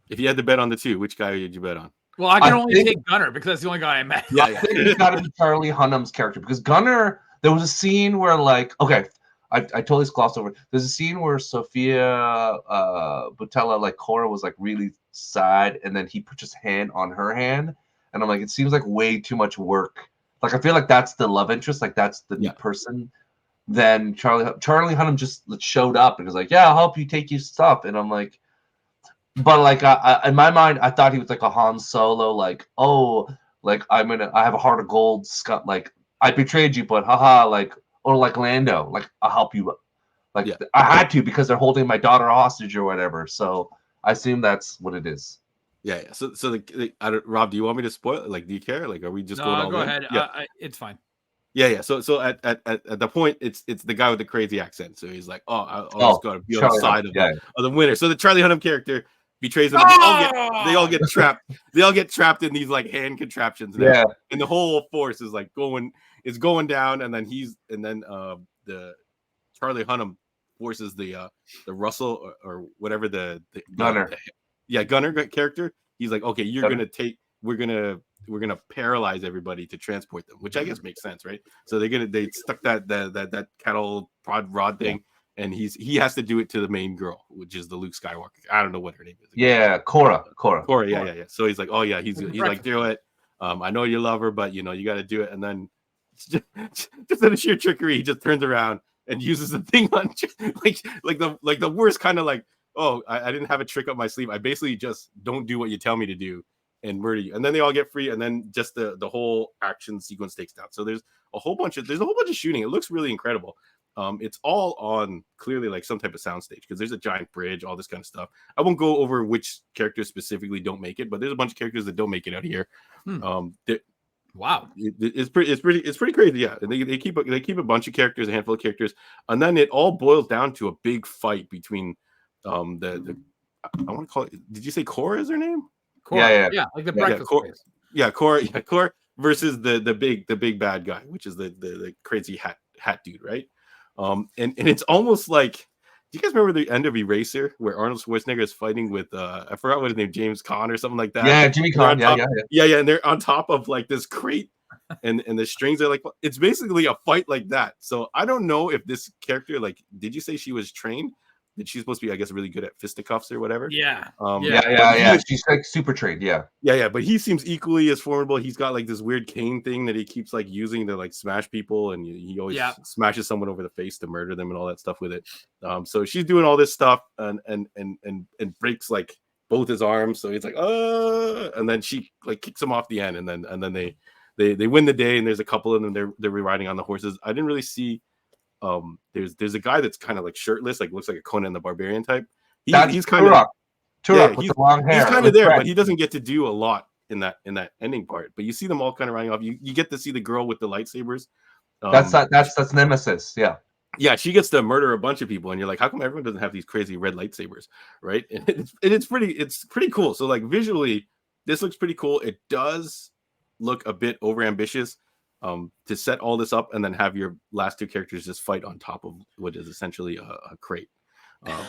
if you had to bet on the two, which guy did you bet on? Well, I can only take Gunner because that's the only guy I met. Yeah, it's got to be Charlie Hunnam's character, because Gunner, there was a scene where like, okay, I totally glossed over. There's a scene where Sophia Butella, like Cora, was like really sad, and then he puts his hand on her hand, and I'm like, it seems like way too much work. Like I feel like that's the love interest, like that's the new person. Then Charlie Hunnam just showed up and was like, "Yeah, I'll help you take your stuff," and I'm like, but like in my mind, I thought he was like a Han Solo, like, oh, like I have a heart of gold, Scott, like I betrayed you, but haha, like, or like Lando, like I'll help you. Like I had to because they're holding my daughter hostage or whatever. So I assume that's what it is. Yeah. So Rob, do you want me to spoil it? Like, do you care? Like, are we just going all go in? ahead. Yeah. It's fine. Yeah. So at the point, it's the guy with the crazy accent. So he's like, oh, I'll just gotta be on the side of the winner. So the Charlie Hunnam character betrays them. They all get trapped. They all get trapped in these like hand contraptions. Now. Yeah. And the whole force is like going down, and then the Charlie Hunnam forces the Russell or whatever the Gunner. Gunner character. He's like, okay, we're gonna paralyze everybody to transport them, which I guess makes sense, right? So they stuck that cattle prod rod thing, and he has to do it to the main girl, which is the Luke Skywalker. I don't know what her name is. Yeah, Cora. Yeah. So he's like, oh yeah, he's like, do it. I know you love her, but you got to do it. And then just out of sheer trickery, he just turns around and uses the thing on like the worst kind of like, oh, I didn't have a trick up my sleeve. I basically just don't do what you tell me to do and murder you. And then they all get free, and then just the whole action sequence takes down. So there's a whole bunch of shooting. It looks really incredible. It's all on clearly like some type of soundstage because there's a giant bridge, all this kind of stuff. I won't go over which characters specifically don't make it, but there's a bunch of characters that don't make it out here. Wow, it's pretty crazy. Yeah, they keep a bunch of characters, a handful of characters, and then it all boils down to a big fight between I want to call it. Did you say Cora is her name? Cora. Yeah, like the breakfast place. Yeah, Cora versus the big bad guy, which is the crazy hat dude, right? And it's almost like, do you guys remember the end of Eraser where Arnold Schwarzenegger is fighting with I forgot what his name, James Caan or something like that? Yeah, Jimmy Caan. Yeah, and they're on top of like this crate, and the strings are like, it's basically a fight like that. So I don't know if this character, like, did you say she was trained? That she's supposed to be, I guess, really good at fisticuffs or whatever. Yeah. She's like super trained. Yeah. But he seems equally as formidable. He's got like this weird cane thing that he keeps like using to like smash people, and he always smashes someone over the face to murder them and all that stuff with it. So she's doing all this stuff and breaks like both his arms. So he's like, and then she like kicks him off the end, and then they win the day. And there's a couple of them they're riding on the horses. I didn't really see. There's a guy that's kind of like shirtless, like looks like a Conan the Barbarian type. He's kind of with the long hair. He's kind of there, but he doesn't get to do a lot in that ending part. But you see them all kind of running off. You get to see the girl with the lightsabers. That's Nemesis. Yeah, she gets to murder a bunch of people, and you're like, how come everyone doesn't have these crazy red lightsabers, right? And it's pretty cool. So like visually, this looks pretty cool. It does look a bit overambitious. To set all this up and then have your last two characters just fight on top of what is essentially a crate.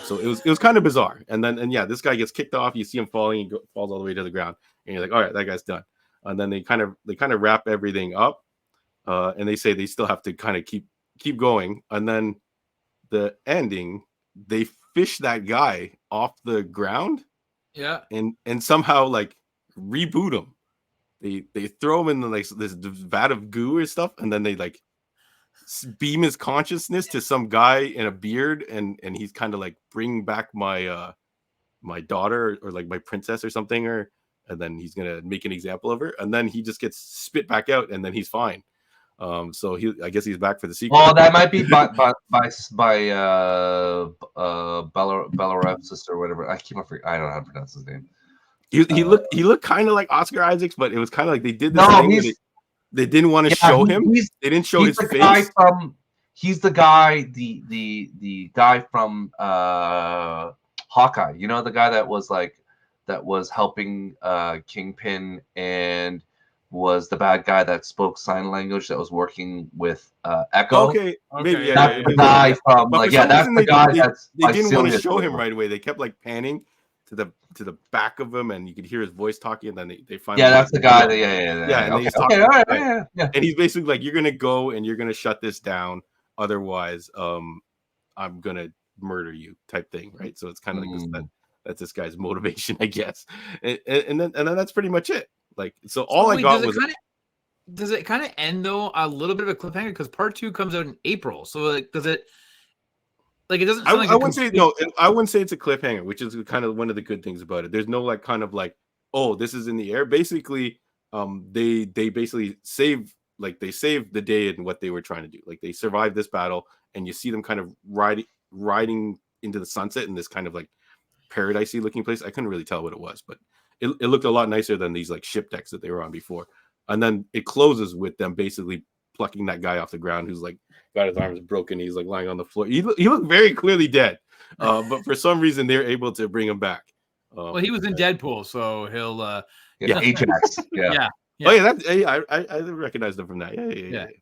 So it was kind of bizarre. And this guy gets kicked off. You see him falling. He falls all the way to the ground, and you're like, all right, that guy's done. And then they kind of wrap everything up, and they say they still have to kind of keep going. And then the ending, they fish that guy off the ground, and somehow like reboot him. They throw him in like this vat of goo or stuff, and then they like beam his consciousness to some guy in a beard, and he's kind of like, bring back my my daughter or like my princess or something, and then he's gonna make an example of her, and then he just gets spit back out, and then he's fine. So I guess he's back for the sequel. Oh, that might be by Belarus sister or whatever. I don't know how to pronounce his name. He looked kind of like Oscar Isaacs, but it was kind of like they did this thing where they didn't want to show him. They didn't show his face. He's the guy, the guy from Hawkeye. You know, the guy that was helping Kingpin and was the bad guy that spoke sign language that was working with Echo. Okay. Maybe that's the guy from that's the guy that's they didn't want to show him right away. They kept like panning to the back of him, and you could hear his voice talking, and then they finally that's the guy. And he's talking, all right. And he's basically like, you're gonna go and you're gonna shut this down, otherwise I'm gonna murder you type thing, right? So it's kind of like this. Mm. That's this guy's motivation, I guess, and then that's pretty much it. Like, so all I wait, got was. Does it kind of end though a little bit of a cliffhanger because part 2 comes out in April? So like, does it? Like, it doesn't sound like I wouldn't say no. I wouldn't say it's a cliffhanger, which is kind of one of the good things about it. There's no like kind of like, oh, this is in the air. Basically, they basically save the day and what they were trying to do. Like they survived this battle, and you see them kind of riding into the sunset in this kind of like paradisey looking place. I couldn't really tell what it was, but it looked a lot nicer than these like ship decks that they were on before. And then it closes with them basically plucking that guy off the ground who's like got his arms broken. He's like lying on the floor. He looked very clearly dead, but for some reason they're able to bring him back. Well, he was in Deadpool, so he'll Ajax. Yeah. Yeah. Oh yeah, I recognize them from that.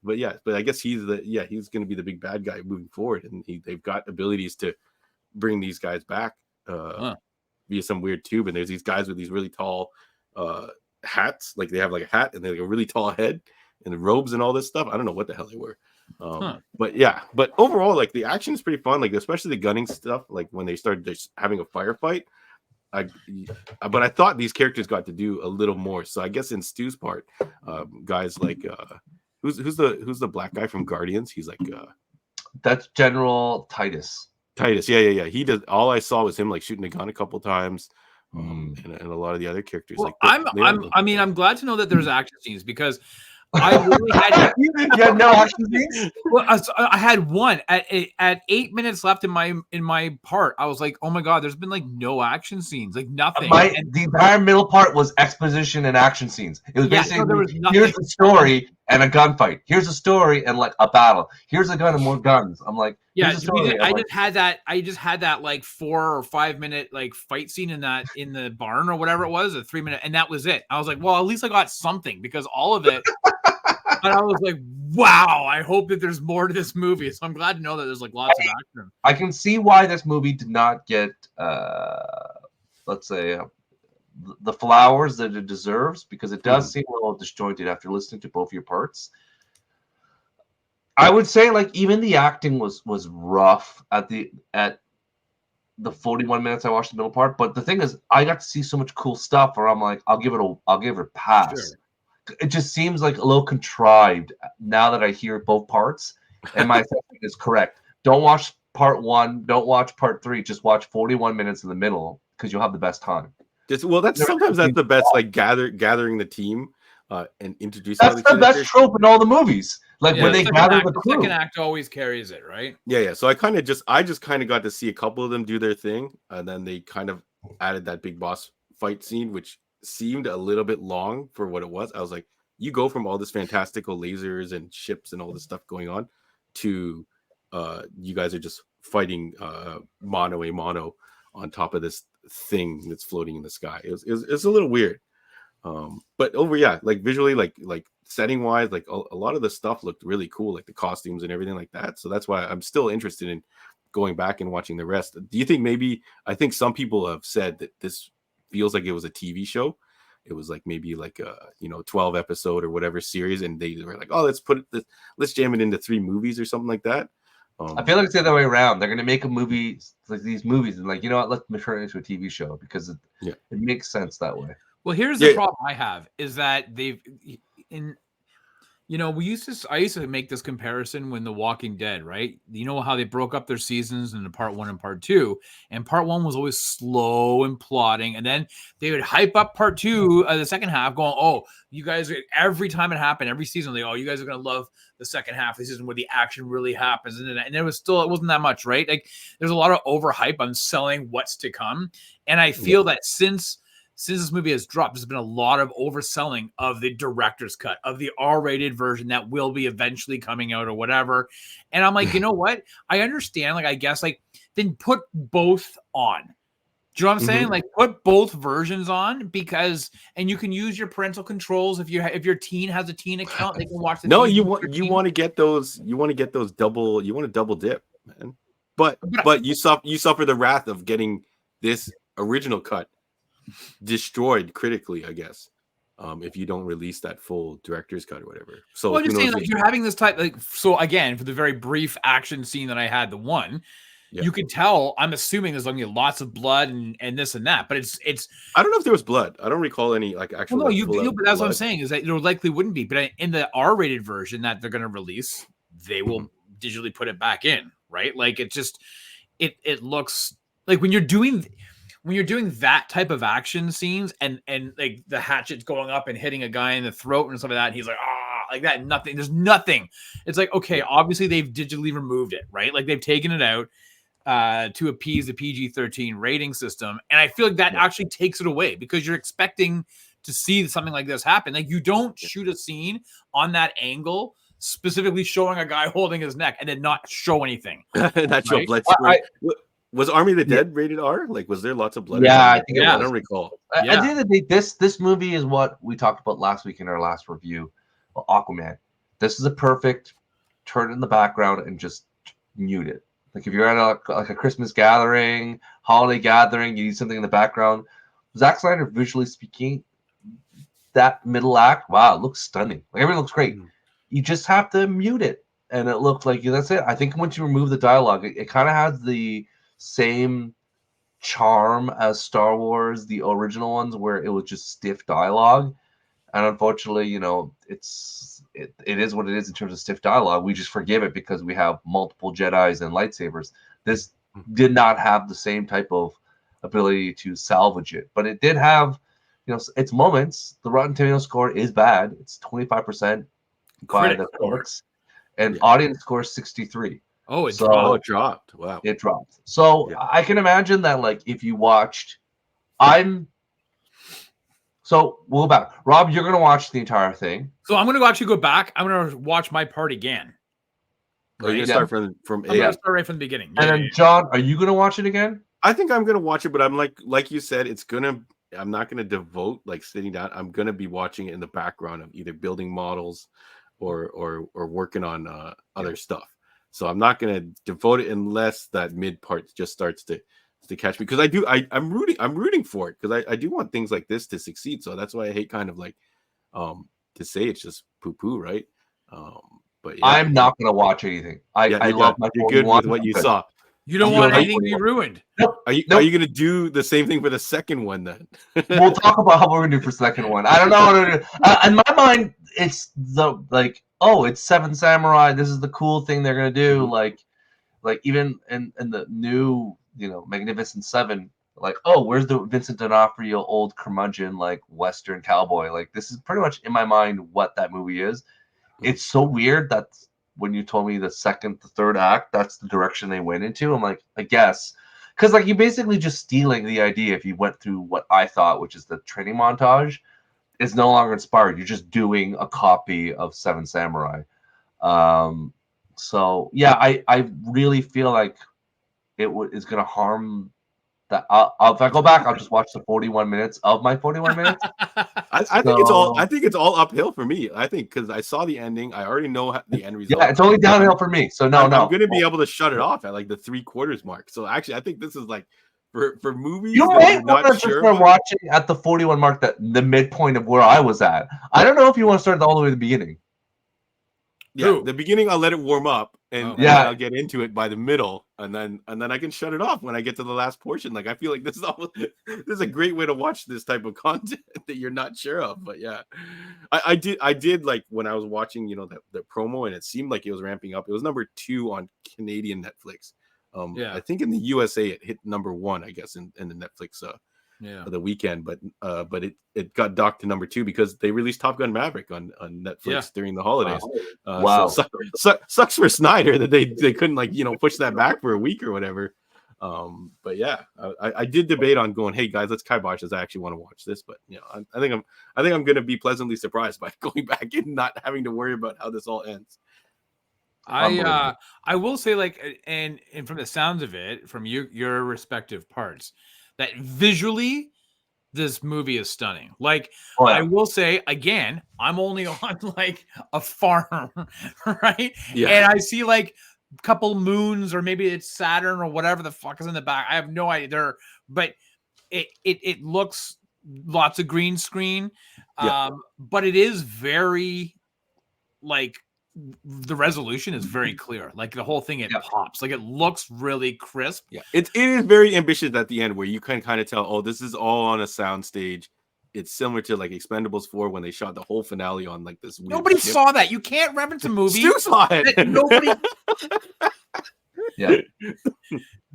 Yeah. But I guess he's going to be the big bad guy moving forward, and they've got abilities to bring these guys back via some weird tube. And there's these guys with these really tall hats, like they have like a hat and they have like a really tall head and the robes and all this stuff. I don't know what the hell they were. But overall, like the action is pretty fun, like especially the gunning stuff, like when they started just having a firefight. But I thought these characters got to do a little more. So I guess in Stu's part, guys like who's the black guy from Guardians? He's like that's General Titus. Yeah. He did. All I saw was him like shooting a gun a couple times. And a lot of the other characters. Well, like I'm glad to know that there's action scenes because I really had no action scenes. Well, I had one at 8 minutes left in my part. I was like, oh my god, there's been like no action scenes, like nothing. The entire middle part was exposition and action scenes. It was basically here's the story and a gunfight. Here's a story and like a battle. Here's a gun and more guns. I'm like, yeah, I just had that like 4 or 5 minute like fight scene in the barn or whatever it was, a 3 minute, and that was it. I was like, well, at least I got something because all of it. And I was like, wow, I hope that there's more to this movie. So I'm glad to know that there's like lots of action. I can see why this movie did not get, let's say, the flowers that it deserves, because it does seem a little disjointed after listening to both your parts. I would say like even the acting was rough at the 41 minutes I watched the middle part. But the thing is, I got to see so much cool stuff where I'm like, I'll give it a pass. Sure. It just seems like a little contrived now that I hear both parts, and my assessment is correct. Don't watch part 1. Don't watch part 3. Just watch 41 minutes in the middle because you'll have the best time. Sometimes that's the best, like gathering the team and introducing. That's the best trope in all the movies. Like when they gather the crew. The second act always carries it, right? Yeah. So I just kind of got to see a couple of them do their thing, and then they kind of added that big boss fight scene, which seemed a little bit long for what it was. I was like, you go from all this fantastical lasers and ships and all this stuff going on to you guys are just fighting mano a mano on top of this thing that's floating in the sky. It was a little weird, but like visually, like setting wise, like a lot of the stuff looked really cool, like the costumes and everything like that. So that's why I'm still interested in going back and watching the rest. Do you think I think some people have said that this feels like it was a TV show. It was like maybe like a 12 episode or whatever series, and they were like, oh, let's jam it into 3 movies or something like that. I feel like it's the other way around. They're gonna make a movie like these movies, and like, you know what, let's turn it into a TV show because it makes sense that way. Well, here's the problem I have is that I used to make this comparison when The Walking Dead, right? You know how they broke up their seasons into part 1 and part 2, and part 1 was always slow and plodding, and then they would hype up part 2, the second half, going, "Oh, you guys!" Every time it happened, every season, they, "Oh, you guys are gonna love the second half of the season where the action really happens," and it wasn't that much, right? Like there's a lot of overhype on selling what's to come, and I feel that since this movie has dropped, there's been a lot of overselling of the director's cut, of the R-rated version that will be eventually coming out or whatever. And I'm like, you know what? I understand. Like, I guess, like, then put both on. Do you know what I'm saying? Like, put both versions on and you can use your parental controls. If your teen has a teen account, they can watch the. No, you want to get those. You want to get those double. You want to double dip, man. But you suffer the wrath of getting this original cut destroyed critically, I guess. if you don't release that full director's cut or whatever. So well, I'm just who saying, knows like, if- you're having this type, like, so again, for the very brief action scene that I had, the one, you could tell, I'm assuming there's going to be lots of blood and this and that, but it's. I don't know if there was blood. I don't recall any like actual. Well, no, like, but that's what I'm saying is that there likely wouldn't be, but in the R-rated version that they're going to release, they will digitally put it back in, right? Like it just, it looks like when you're doing that type of action scenes and like the hatchet's going up and hitting a guy in the throat and stuff like that, and he's like, like that, nothing. There's nothing. It's like, okay, obviously they've digitally removed it, right? Like they've taken it out to appease the PG-13 rating system, and I feel like that actually takes it away because you're expecting to see something like this happen. Like you don't shoot a scene on that angle specifically showing a guy holding his neck and then not show anything. Not show blood. Was Army of the Dead rated R? Like, was there lots of blood? Yeah, I think I don't recall. At the end of the day, this movie is what we talked about last week in our last review, Aquaman. This is a perfect turn in the background and just mute it. Like if you're at a Christmas gathering, holiday gathering, you need something in the background. Zack Snyder, visually speaking, that middle act, wow, it looks stunning. Like everything looks great. You just have to mute it, and it looked like that's it. I think once you remove the dialogue, it kind of has the same charm as Star Wars, the original ones, where it was just stiff dialogue. And unfortunately, it is what it is in terms of stiff dialogue. We just forgive it because we have multiple Jedis and lightsabers. This did not have the same type of ability to salvage it, but it did have, its moments. The Rotten Tomatoes score is bad. It's 25% by the critics, and audience score 63. Oh, it dropped. Wow, it dropped. So I can imagine that, like, if you watched, So we'll go back. Rob, you're going to watch the entire thing. So I'm going to actually go back. I'm going to watch my part again. Right? You're going to start from I'm going to start right from the beginning. And then, John, are you going to watch it again? I think I'm going to watch it, but I'm like you said, I'm not going to devote like sitting down. I'm going to be watching it in the background of either building models or working on other stuff. So I'm not going to devote it unless that mid part just starts to catch me, because I'm rooting for it, because I do want things like this to succeed. So that's why I hate kind of like to say it's just poo-poo, right? But yeah, I'm not going to watch anything. I love my. You're good with what you saw. You don't want anything to be ruined. Nope. Are you going to do the same thing for the second one then? We'll talk about how we're going to do for the second one. I don't know what to do. In my mind, it's it's Seven Samurai. This is the cool thing they're going to do. Like even in the new, Magnificent Seven, like, where's the Vincent D'Onofrio old curmudgeon, like Western cowboy? Like, this is pretty much in my mind what that movie is. It's so weird that when you told me the third act, that's the direction they went into. I'm like, I guess. Because, like, you're basically just stealing the idea. If you went through what I thought, which is the training montage, it's no longer inspired. You're just doing a copy of Seven Samurai. So, yeah, I really feel like it is going to harm that. If I go back, I'll just watch the 41 minutes of my 41 minutes. I think it's all uphill for me. I think because I saw the ending, I already know the end result. Yeah, it's only downhill for me. So I'm going to be able to shut it off at like the 3/4 mark. So actually, I think this is like for movies. You might want to start watching at the 41 mark, the midpoint of where I was at. I don't know if you want to start all the way at the beginning. Yeah, the beginning I'll let it warm up, and then I'll get into it by the middle, and then I can shut it off when I get to the last portion. Like, I feel like this is a great way to watch this type of content that you're not sure of. But yeah, I did like when I was watching, the promo, and it seemed like it was ramping up. It was number 2 on Canadian Netflix. I think in the USA it hit number 1, I guess, in the Netflix the weekend, but it got docked to number 2 because they released Top Gun Maverick on Netflix during the holidays. Wow. So sucks for Snyder that they couldn't push that back for a week or whatever. But yeah, I did debate on going, hey guys, let's kibosh this. I actually want to watch this, but I think I'm going to be pleasantly surprised by going back and not having to worry about how this all ends. I will say, like, and from the sounds of it, from your respective parts, that visually this movie is stunning. Like, I will say again, I'm only on like a farm, right? Yeah. And I see like a couple moons, or maybe it's Saturn or whatever the fuck is in the back. I have no idea. But it looks lots of green screen. Yeah. But it is very like the resolution is very clear. Like the whole thing, it pops. Like it looks really crisp. Yeah, it is very ambitious at the end, where you can kind of tell, oh, this is all on a sound stage. It's similar to like Expendables 4 when they shot the whole finale on like this weird Nobody ship. saw that. You can't reference a movie. Stu saw it. Nobody. Yeah.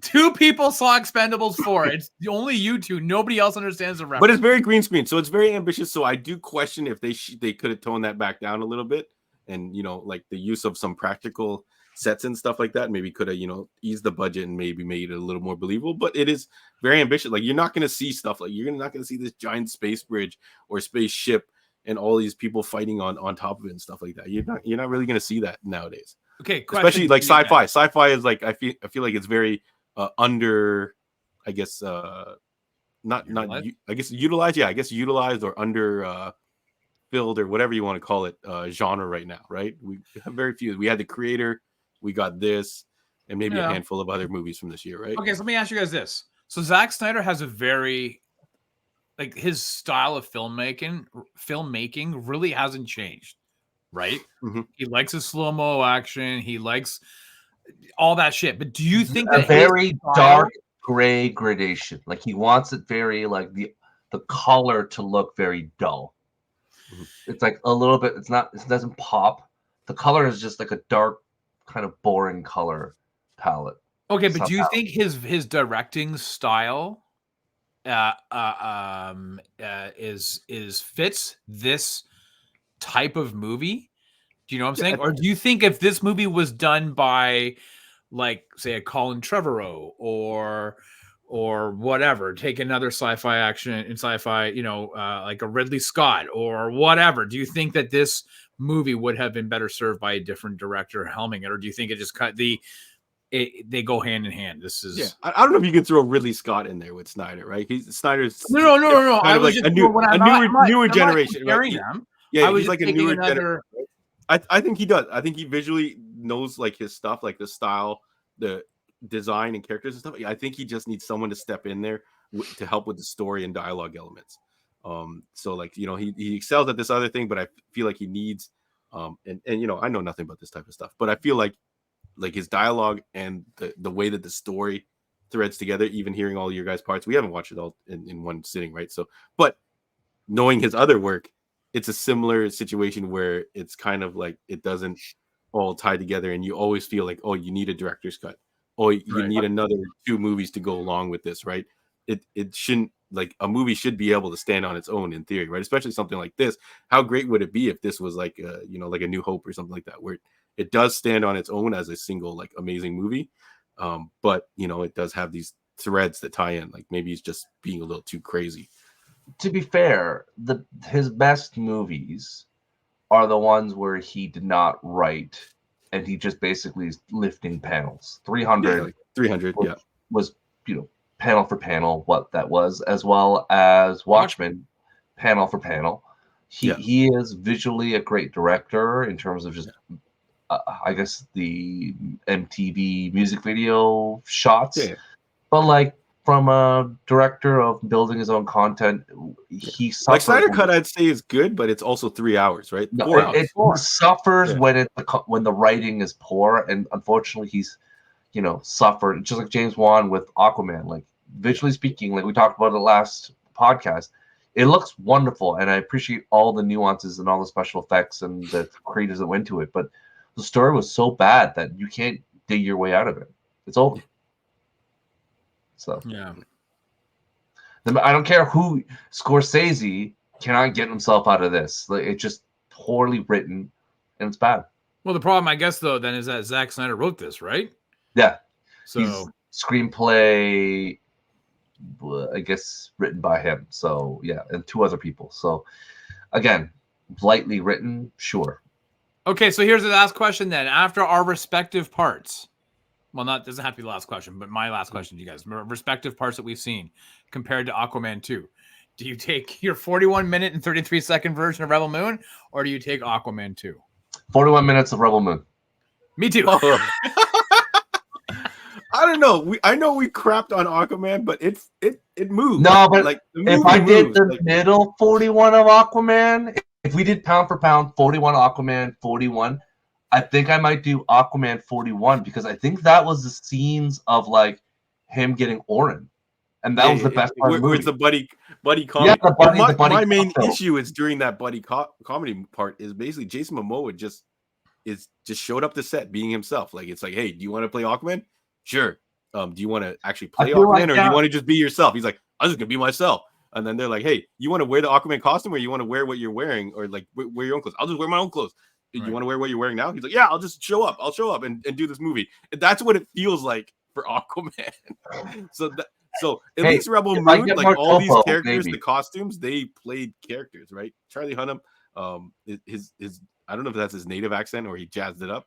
2 people saw Expendables 4. It's only you 2. Nobody else understands the reference. But it's very green screen, so it's very ambitious. So I do question if they could have toned that back down a little bit, and like the use of some practical sets and stuff like that maybe could have eased the budget and maybe made it a little more believable. But it is very ambitious. Like you're not going to see stuff like you're not going to see this giant space bridge or spaceship and all these people fighting on top of it and stuff like that. You're not really going to see that nowadays. Okay, especially like sci-fi. Sci-fi is like I feel like it's very under, I guess not I guess utilized. Yeah, I guess utilized or under filled or whatever you want to call it genre right now. Right? We have very few. We had The Creator. We got this, and maybe a handful of other movies from this year, right? Okay, so let me ask you guys this. So Zack Snyder has a very, like, his style of filmmaking really hasn't changed, right? Mm-hmm. He likes his slow-mo action. He likes all that shit. But do you think a that very dark gray gradation? Like he wants it very like the color to look very dull. Mm-hmm. It's like a little bit. It doesn't pop. The color is just like a dark, kind of boring color palette. Okay, but do you think his directing style is fits this type of movie? Do you know what I'm saying? Or do you think if this movie was done by, like, say, a Colin Trevorrow or whatever, take another sci-fi action in sci-fi, like a Ridley Scott or whatever, do you think that this movie would have been better served by a different director helming it? Or do you think it just they go hand in hand? This is I don't know if you can throw Ridley Scott in there with Snyder, right? Snyder's no. I was like just a newer generation, right? Them. Yeah, he's like a newer generation. I think he does. I think he visually knows like his stuff, like the style, the design and characters and stuff. I think he just needs someone to step in there to help with the story and dialogue elements. So like, he excels at this other thing, but I feel like he needs, and I know nothing about this type of stuff, but I feel like his dialogue and the way that the story threads together, even hearing all your guys' parts, we haven't watched it all in one sitting, right? So, but knowing his other work, it's a similar situation where it's kind of like it doesn't all tie together, and you always feel like, oh, you need a director's cut. Oh, you need another 2 movies to go along with this, right? It shouldn't, like, a movie should be able to stand on its own in theory, right? Especially something like this. How great would it be if this was like like a New Hope or something like that, where it does stand on its own as a single, like, amazing movie, but it does have these threads that tie in. Like maybe he's just being a little too crazy. To be fair, his best movies are the ones where he did not write, and he just basically is lifting panels. 300, 300, was panel for panel what that was, as well as Watchmen, panel for panel. He is visually a great director in terms of just, I guess, the MTV music video shots. Yeah. But like from a director of building his own content, he suffers. Like Snyder Cut, I'd say is good, but it's also 3 hours, right? No, 4 hours. It suffers when the writing is poor, and unfortunately, he's suffered just like James Wan with Aquaman. Like visually speaking, like we talked about the last podcast, it looks wonderful, and I appreciate all the nuances and all the special effects and the creators that went to it. But the story was so bad that you can't dig your way out of it. It's over. So yeah, I don't care who. Scorsese cannot get himself out of this. Like, it's just poorly written, and it's bad. Well, the problem, I guess, though, then is that Zack Snyder wrote this, right? Yeah. So he's screenplay, I guess, written by him. So yeah, and 2 other people. So again, lightly written, sure. Okay, so here's the last question then. After our respective parts. Well, doesn't have to be the last question, but my last question to you guys. Respective parts that we've seen compared to Aquaman 2. Do you take your 41-minute and 33-second version of Rebel Moon, or do you take Aquaman 2? 41 minutes of Rebel Moon. Me too. I don't know. I know we crapped on Aquaman, but it moved. No, but like if I did the middle 41 of Aquaman, if we did pound for pound 41 Aquaman 41, I think I might do Aquaman 41 because I think that was the scenes of like him getting Orin, and that was the best part of the movie. It's the buddy comedy. Yeah, the buddy. My main issue is during that buddy comedy part is basically Jason Momoa just showed up to set being himself. Like it's like, hey, do you want to play Aquaman? Sure. Do you want to actually play Aquaman, or do you want to just be yourself? He's like, I'm just gonna be myself. And then they're like, hey, you want to wear the Aquaman costume, or you want to wear what you're wearing, or like wear your own clothes? I'll just wear my own clothes. Right. You want to wear what you're wearing now? He's like, yeah, I'll just show up. I'll show up and do this movie. And that's what it feels like for Aquaman. So at least Rebel Moon, like all these characters, the costumes, they played characters, right? Charlie Hunnam, his I don't know if that's his native accent or he jazzed it up.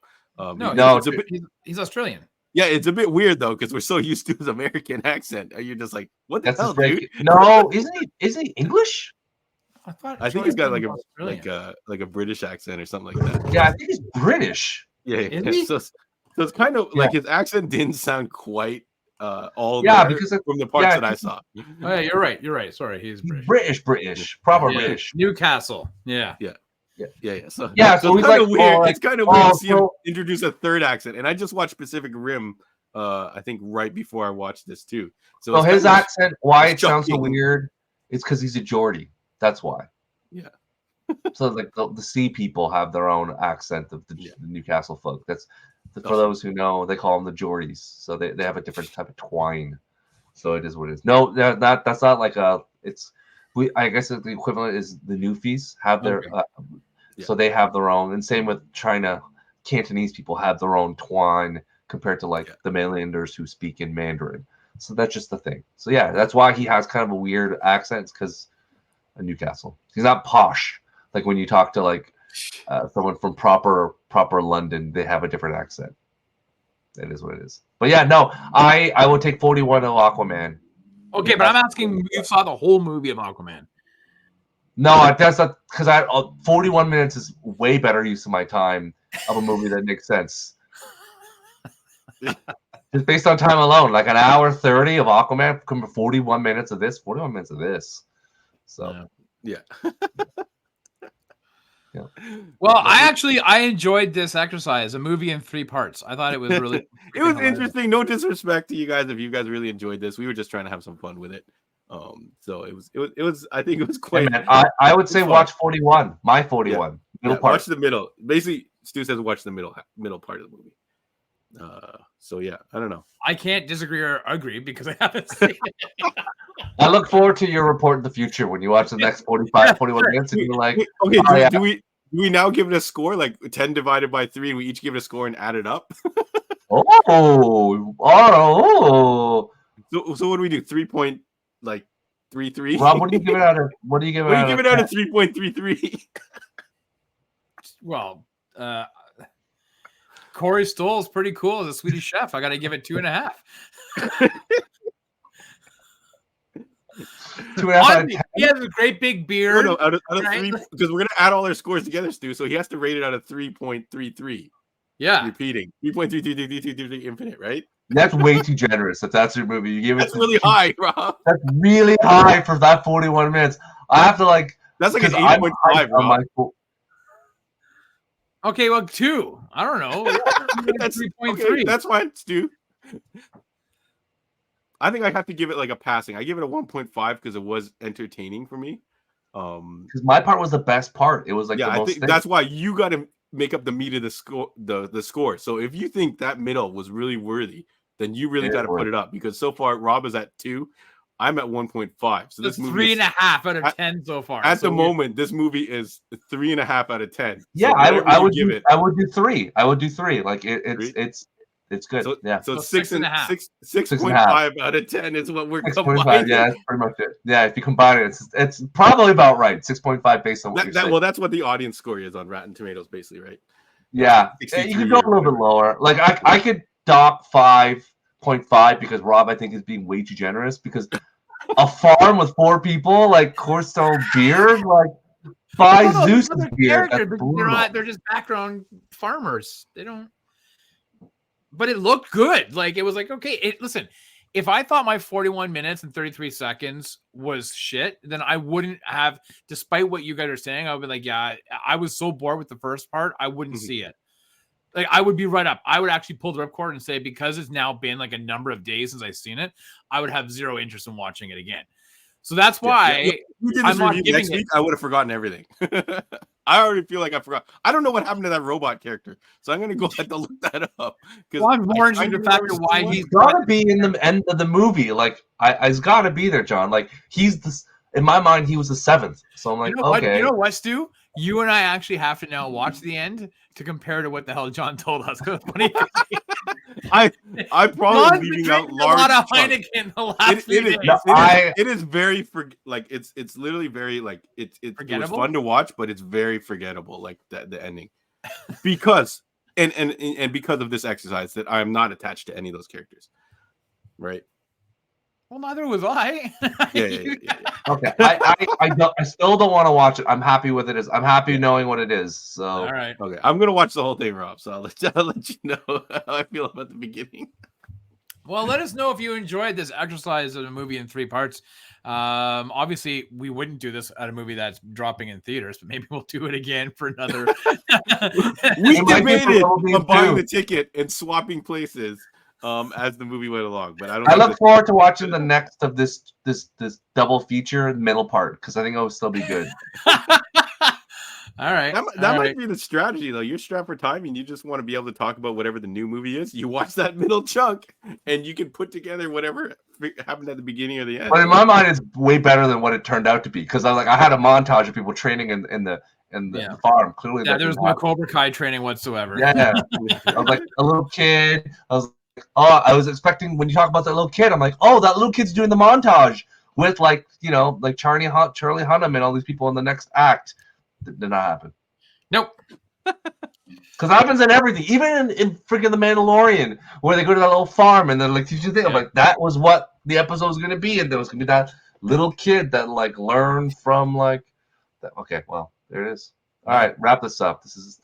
He's Australian. Yeah, it's a bit weird though because we're so used to his American accent. You're just like, what the hell, dude? No, isn't he English? I think he's got like a British accent or something like that. Yeah, I think he's British. Yeah. So it's kind of like his accent didn't sound quite because from the parts that I saw. Oh, yeah, you're right. Sorry, he's British, proper British. Newcastle. Yeah. So it's kind of weird. It's kind of weird to see him introduce a third accent. And I just watched Pacific Rim. I think right before I watched this too. So his accent, why it sounds so weird, it's because he's a Geordie. That's why. Yeah. So like the sea people have their own accent of the Newcastle folk. That's for those who know, they call them the Geordies. So they have a different type of twine. So it is what it is. No, that's not like I guess the equivalent is the Newfies have their so they have their own, and same with China. Cantonese people have their own twine compared to like the mainlanders who speak in Mandarin. So that's just the thing. So yeah, that's why he has kind of a weird accent, because Newcastle. He's not posh. Like when you talk to like someone from proper London, they have a different accent. It is what it is. But yeah, no, I would take 41 of Aquaman. Okay, but I'm asking, you saw the whole movie of Aquaman. No, that's not, because 41 minutes is way better use of my time of a movie that makes sense. Just based on time alone, like an hour 30 of Aquaman, 41 minutes of this, 41 minutes of this. So yeah. Well, I enjoyed this exercise, a movie in 3 parts. I thought it was really it was interesting. No disrespect to you guys if you guys really enjoyed this. We were just trying to have some fun with it. So it was I think it was quite. Hey man, I would say fun. Watch 41. My 41 middle part. Watch the middle. Basically, Stu says watch the middle part of the movie. So yeah, I don't know. I can't disagree or agree because I haven't seen it. I look forward to your report in the future when you watch the next 41 minutes and you're like, okay, do we now give it a score, like 10 divided by 3, and we each give it a score and add it up? Oh. So what do we do? 3.33? Rob, what do you give it out of? What do you give it out of 3.33? Well, Corey Stoll is pretty cool as a Swedish chef. I got to give it 2.5. 2.5. He has a great big beard. No, out of 3, because we're gonna add all our scores together, Stu. So he has to rate it out of 3.33. Yeah, repeating 3.33 infinite, right? That's way too generous. If that's your movie, you give it. That's really high, Rob. That's really high for that 41 minutes. I have to like. That's like an 8.5, Rob. Okay, well, 2. I don't know. That's 3.3. Okay, that's fine, Stu. I think I have to give it like a passing. I give it a 1.5 because it was entertaining for me. Because my part was the best part. It was like I think that's why you got to make up the meat of the score. The score. So if you think that middle was really worthy, then you really got to put it up, because so far Rob is at 2. I'm at 1.5. So this movie 3.5 out of 10 so far. At the moment, this movie is 3.5 out of 10. Yeah, so I would do 3. I would do 3. Like it's good. So, yeah. So 6.5 out of 10 is what we're combining. Yeah, that's pretty much it. Yeah, if you combine it, it's probably about right. 6.5 based on what you're saying. Well, that's what the audience score is on Rotten Tomatoes, basically, right? Yeah, you could go a little bit lower. Like I could dock 5.5 because Rob, I think, is being way too generous, because a farm with 4 people, like Corstone beard, like buy Zeus beard. They're just background farmers. They don't. but it looked good. Like it was like, okay, listen, if I thought my 41 minutes and 33 seconds was shit, then I wouldn't have, despite what you guys are saying, I would be like, yeah, I was so bored with the first part, I wouldn't see it. Like I would be right up. I would actually pull the ripcord and say, because it's now been like a number of days since I've seen it, I would have zero interest in watching it again. So that's why we did this review next week. I would have forgotten everything. I already feel like I forgot. I don't know what happened to that robot character, so I'm gonna go ahead to look that up. Well, I'm more interested in the fact of why he's gotta be in the end of the movie. Like, he's gotta be there, John. Like, he's this. In my mind, he was the 7th. So I'm like, okay. You know what, Stu? You and I actually have to now watch the end to compare to what the hell John told us. I probably leaving out large. A lot of Heineken the last few days. It is very it's literally very like it was fun to watch, but it's very forgettable. Like the ending, because and because of this exercise that I am not attached to any of those characters, right? Well, neither was I. Yeah. Okay, I still don't want to watch it. I'm happy with it. I'm happy knowing what it is. So all right, okay, I'm gonna watch the whole thing, Rob. So I'll let you know how I feel about the beginning. Well, let us know if you enjoyed this exercise of a movie in 3 parts. Obviously, we wouldn't do this at a movie that's dropping in theaters, but maybe we'll do it again for another. We debated on buying the ticket and swapping places. As the movie went along, but I look forward to watching the next of this double feature middle part, because I think it will still be good. All right, that might be the strategy though. You're strapped for time, and you just want to be able to talk about whatever the new movie is. You watch that middle chunk, and you can put together whatever happened at the beginning or the end. But in my mind, it's way better than what it turned out to be, because I had a montage of people training in the farm. Clearly, there was no Cobra Kai training whatsoever. Yeah, I was like a little kid. I was expecting, when you talk about that little kid, I'm like, oh, that little kid's doing the montage with like Charlie Hunnam and all these people in the next act. That did not happen. Nope. Because it happens in everything, even in freaking The Mandalorian, where they go to that little farm and they're like, did you think? I'm like, that was what the episode was going to be, and there was going to be that little kid that like learned from like that. Okay, well, there it is. All right, wrap this up. This is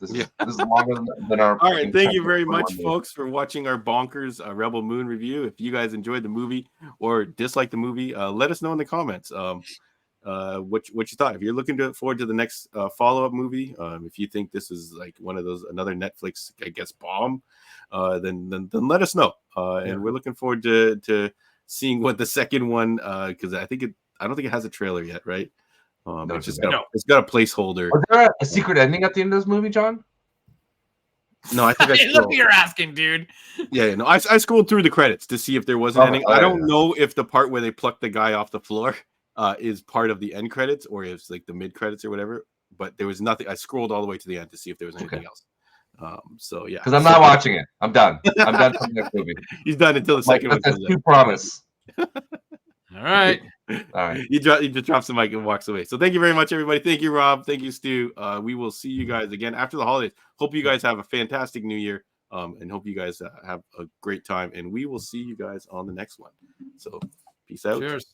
longer than our. All right, thank you very much, folks, for watching our bonkers Rebel Moon review. If you guys enjoyed the movie or disliked the movie, let us know in the comments what you thought. If you're looking forward to the next follow-up movie, if you think this is like one of those another Netflix, I guess, bomb, then let us know. And we're looking forward to seeing what the second one, because I don't think it has a trailer yet, right? No, it's got a placeholder. Was there a secret ending at the end of this movie, John? No, I think I look what you're asking, dude. Yeah, no, I scrolled through the credits to see if there was an ending. I don't know if the part where they pluck the guy off the floor is part of the end credits or if it's like the mid credits or whatever. But there was nothing. I scrolled all the way to the end to see if there was anything else. So yeah, because I'm not watching it. I'm done. I'm done from the next movie. He's done until the second one. That's too promise. All right. You just drops the mic and walks away. So thank you very much, everybody. Thank you, Rob. Thank you, Stu. We will see you guys again after the holidays. Hope you guys have a fantastic new year. And hope you guys have a great time. And we will see you guys on the next one. So peace out. Cheers.